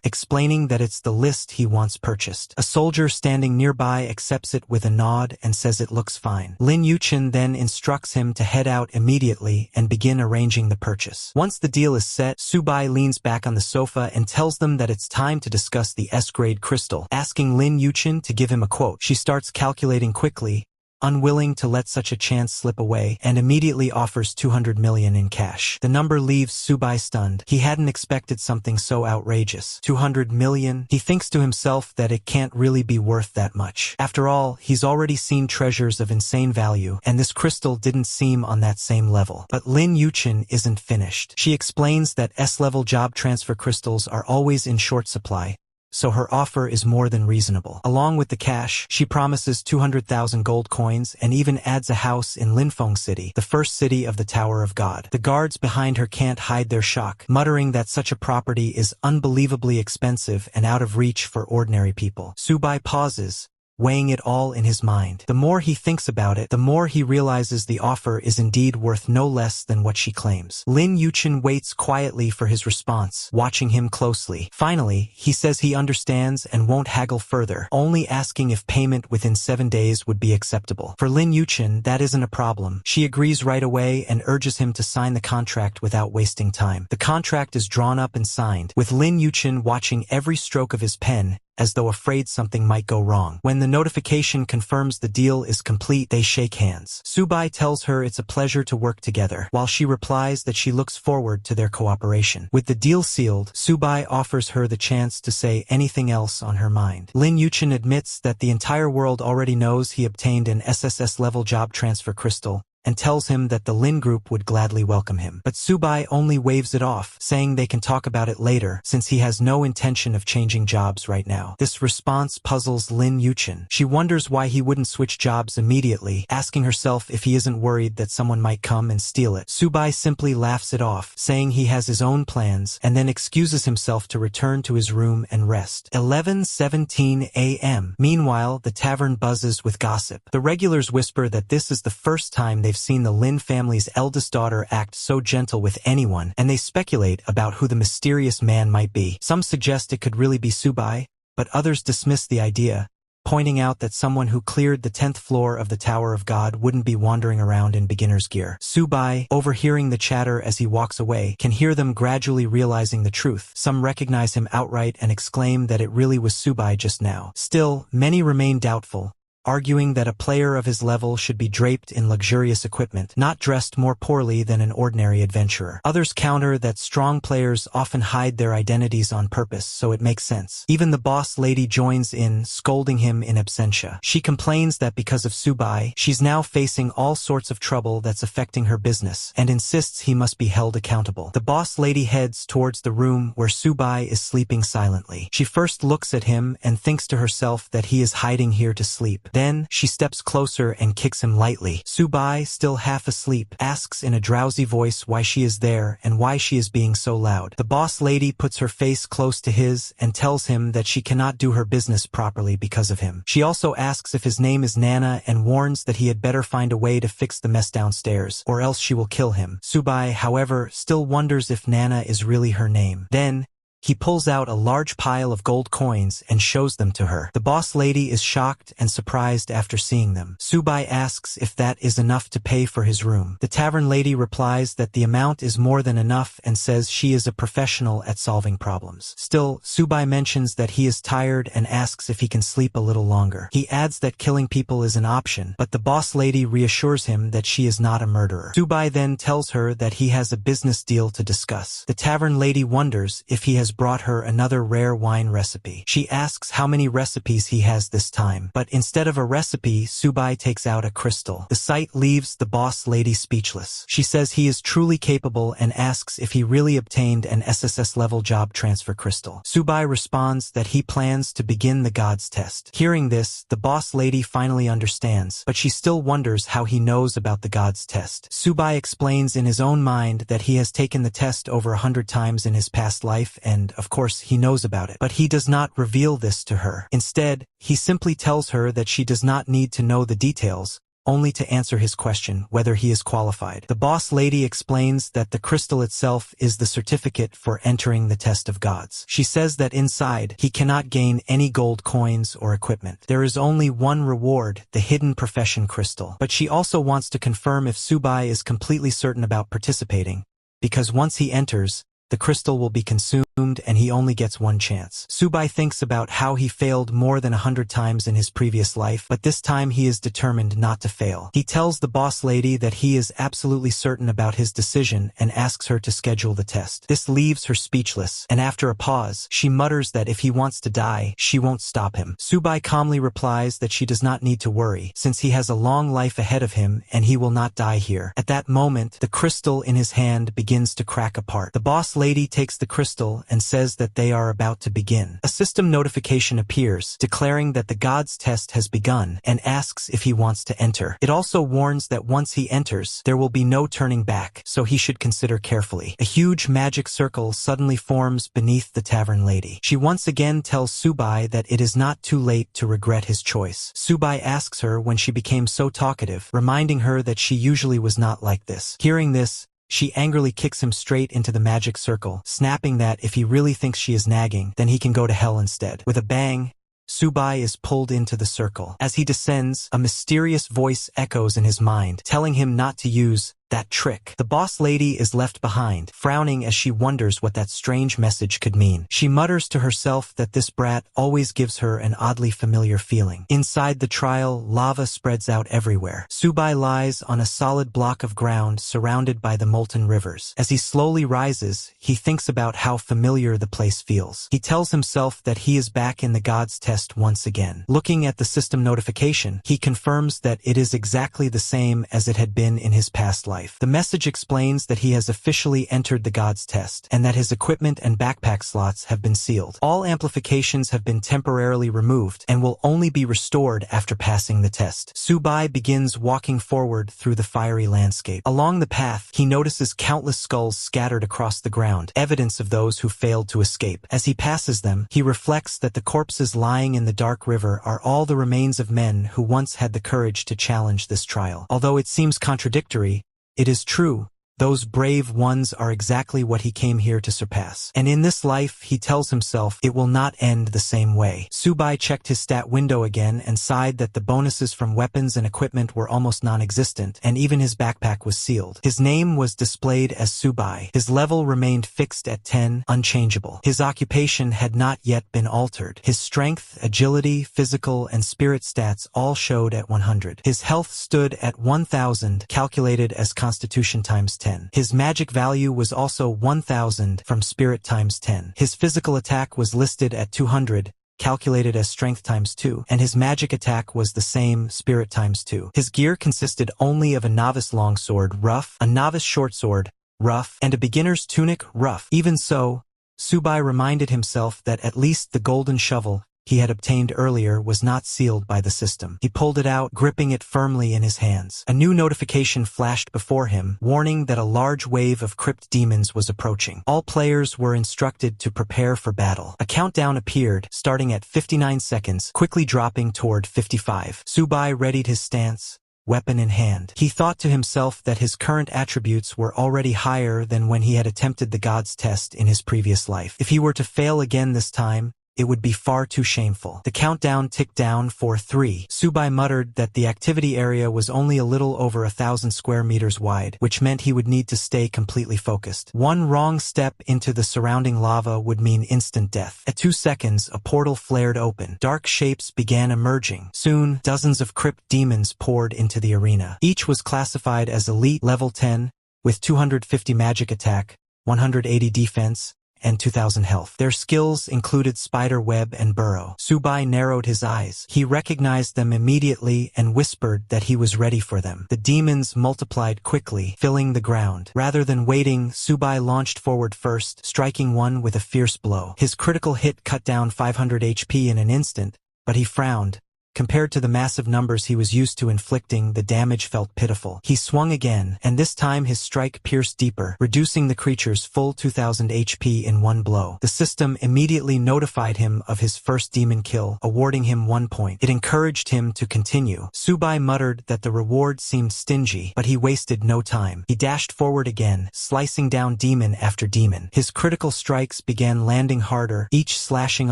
explaining that it's the list he wants purchased. A soldier standing nearby accepts it with a nod and says it looks fine. Lin Yuchen then instructs him to head out immediately and begin arranging the purchase. Once the deal is set, Subai leans back on the sofa and tells them that it's time to discuss the S-grade crystal, asking Lin Yuchen to give him a quote. She starts calculating quickly, unwilling to let such a chance slip away, and immediately offers 200 million in cash. The number leaves Subai stunned. He hadn't expected something so outrageous. 200 million? He thinks to himself that it can't really be worth that much. After all, he's already seen treasures of insane value, and this crystal didn't seem on that same level. But Lin Yuchen isn't finished. She explains that S-level job transfer crystals are always in short supply, so her offer is more than reasonable. Along with the cash, she promises 200,000 gold coins and even adds a house in Linfeng City, the first city of the Tower of God. The guards behind her can't hide their shock, muttering that such a property is unbelievably expensive and out of reach for ordinary people. Subai pauses, weighing it all in his mind. The more he thinks about it, the more he realizes the offer is indeed worth no less than what she claims. Lin Yuchen waits quietly for his response, watching him closely. Finally, he says he understands and won't haggle further, only asking if payment within 7 days would be acceptable. For Lin Yuchen, that isn't a problem. She agrees right away and urges him to sign the contract without wasting time. The contract is drawn up and signed, with Lin Yuchen watching every stroke of his pen, as though afraid something might go wrong. When the notification confirms the deal is complete, they shake hands. Subai tells her it's a pleasure to work together, while she replies that she looks forward to their cooperation. With the deal sealed, Subai offers her the chance to say anything else on her mind. Lin Yuchen admits that the entire world already knows he obtained an SSS-level job transfer crystal, and tells him that the Lin group would gladly welcome him. But Subai only waves it off, saying they can talk about it later, since he has no intention of changing jobs right now. This response puzzles Lin Yuchen. She wonders why he wouldn't switch jobs immediately, asking herself if he isn't worried that someone might come and steal it. Subai simply laughs it off, saying he has his own plans, and then excuses himself to return to his room and rest. 11:17 a.m. Meanwhile, the tavern buzzes with gossip. The regulars whisper that this is the first time they've seen the Lin family's eldest daughter act so gentle with anyone, and they speculate about who the mysterious man might be. Some suggest it could really be Subai, but others dismiss the idea, pointing out that someone who cleared the 10th floor of the Tower of God wouldn't be wandering around in beginner's gear. Subai, overhearing the chatter as he walks away, can hear them gradually realizing the truth. Some recognize him outright and exclaim that it really was Subai just now. Still, many remain doubtful, arguing that a player of his level should be draped in luxurious equipment, not dressed more poorly than an ordinary adventurer. Others counter that strong players often hide their identities on purpose, so it makes sense. Even the boss lady joins in, scolding him in absentia. She complains that because of Subai, she's now facing all sorts of trouble that's affecting her business, and insists he must be held accountable. The boss lady heads towards the room where Subai is sleeping silently. She first looks at him and thinks to herself that he is hiding here to sleep. Then, she steps closer and kicks him lightly. Subai, still half asleep, asks in a drowsy voice why she is there and why she is being so loud. The boss lady puts her face close to his and tells him that she cannot do her business properly because of him. She also asks if his name is Nana and warns that he had better find a way to fix the mess downstairs, or else she will kill him. Subai, however, still wonders if Nana is really her name. Then, he pulls out a large pile of gold coins and shows them to her. The boss lady is shocked and surprised after seeing them. Subai asks if that is enough to pay for his room. The tavern lady replies that the amount is more than enough and says she is a professional at solving problems. Still, Subai mentions that he is tired and asks if he can sleep a little longer. He adds that killing people is an option, but the boss lady reassures him that she is not a murderer. Subai then tells her that he has a business deal to discuss. The tavern lady wonders if he has brought her another rare wine recipe. She asks how many recipes he has this time, but instead of a recipe, Subai takes out a crystal. The sight leaves the boss lady speechless. She says he is truly capable and asks if he really obtained an SSS-level job transfer crystal. Subai responds that he plans to begin the God's test. Hearing this, the boss lady finally understands, but she still wonders how he knows about the God's test. Subai explains in his own mind that he has taken the test over 100 times in his past life and, of course, he knows about it. But he does not reveal this to her. Instead, he simply tells her that she does not need to know the details, only to answer his question whether he is qualified. The boss lady explains that the crystal itself is the certificate for entering the test of gods. She says that inside, he cannot gain any gold coins or equipment. There is only one reward, the hidden profession crystal. But she also wants to confirm if Subai is completely certain about participating, because once he enters, the crystal will be consumed and he only gets one chance. Subai thinks about how he failed more than 100 times in his previous life, but this time he is determined not to fail. He tells the boss lady that he is absolutely certain about his decision and asks her to schedule the test. This leaves her speechless, and after a pause, she mutters that if he wants to die, she won't stop him. Subai calmly replies that she does not need to worry, since he has a long life ahead of him and he will not die here. At that moment, the crystal in his hand begins to crack apart. The boss lady takes the crystal bell and says that they are about to begin. A system notification appears, declaring that the god's test has begun, and asks if he wants to enter. It also warns that once he enters, there will be no turning back, so he should consider carefully. A huge magic circle suddenly forms beneath the tavern lady. She once again tells Subai that it is not too late to regret his choice. Subai asks her when she became so talkative, reminding her that she usually was not like this. Hearing this, she angrily kicks him straight into the magic circle, snapping that if he really thinks she is nagging, then he can go to hell instead. With a bang, Subai is pulled into the circle. As he descends, a mysterious voice echoes in his mind, telling him not to use that trick. The boss lady is left behind, frowning as she wonders what that strange message could mean. She mutters to herself that this brat always gives her an oddly familiar feeling. Inside the trial, lava spreads out everywhere. Subai lies on a solid block of ground surrounded by the molten rivers. As he slowly rises, he thinks about how familiar the place feels. He tells himself that he is back in the god's test once again. Looking at the system notification, he confirms that it is exactly the same as it had been in his past life. The message explains that he has officially entered the god's test, and that his equipment and backpack slots have been sealed. All amplifications have been temporarily removed, and will only be restored after passing the test. Subai begins walking forward through the fiery landscape. Along the path, he notices countless skulls scattered across the ground, evidence of those who failed to escape. As he passes them, he reflects that the corpses lying in the dark river are all the remains of men who once had the courage to challenge this trial. Although it seems contradictory, it is true. Those brave ones are exactly what he came here to surpass. And in this life, he tells himself it will not end the same way. Subai checked his stat window again and sighed that the bonuses from weapons and equipment were almost non-existent, and even his backpack was sealed. His name was displayed as Subai. His level remained fixed at 10, unchangeable. His occupation had not yet been altered. His strength, agility, physical, and spirit stats all showed at 100. His health stood at 1,000, calculated as constitution times 10. His magic value was also 1,000 from spirit times 10. His physical attack was listed at 200, calculated as strength times 2, and his magic attack was the same, spirit times 2. His gear consisted only of a novice longsword, rough, a novice shortsword, rough, and a beginner's tunic, rough. Even so, Subai reminded himself that at least the golden shovel he had obtained earlier was not sealed by the system. He pulled it out, gripping it firmly in his hands. A new notification flashed before him, warning that a large wave of crypt demons was approaching. All players were instructed to prepare for battle. A countdown appeared, starting at 59 seconds, quickly dropping toward 55. Subai readied his stance, weapon in hand. He thought to himself that his current attributes were already higher than when he had attempted the god's test in his previous life. If he were to fail again this time, it would be far too shameful. The countdown ticked down for 3. Subai muttered that the activity area was only a little over 1,000 square meters wide, which meant he would need to stay completely focused. One wrong step into the surrounding lava would mean instant death. At 2 seconds, a portal flared open. Dark shapes began emerging. Soon, dozens of crypt demons poured into the arena. Each was classified as elite level 10, with 250 magic attack, 180 defense, and 2,000 health. Their skills included spider web and burrow. Subai narrowed his eyes. He recognized them immediately and whispered that he was ready for them. The demons multiplied quickly, filling the ground. Rather than waiting, Subai launched forward first, striking one with a fierce blow. His critical hit cut down 500 HP in an instant, but he frowned. Compared to the massive numbers he was used to inflicting, the damage felt pitiful. He swung again, and this time his strike pierced deeper, reducing the creature's full 2,000 HP in one blow. The system immediately notified him of his first demon kill, awarding him 1 point. It encouraged him to continue. Subai muttered that the reward seemed stingy, but he wasted no time. He dashed forward again, slicing down demon after demon. His critical strikes began landing harder, each slashing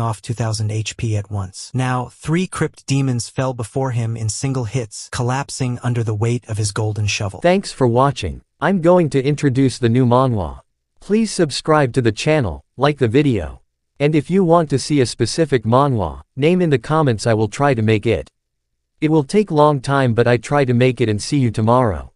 off 2,000 HP at once. Now, 3 crypt demons fell before him in single hits, collapsing under the weight of his golden shovel. Thanks for watching. I'm going to introduce the new manhwa. Please subscribe to the channel, like the video. And if you want to see a specific manhwa, name in the comments, I will try to make it. It will take long time, but I try to make it, and see you tomorrow.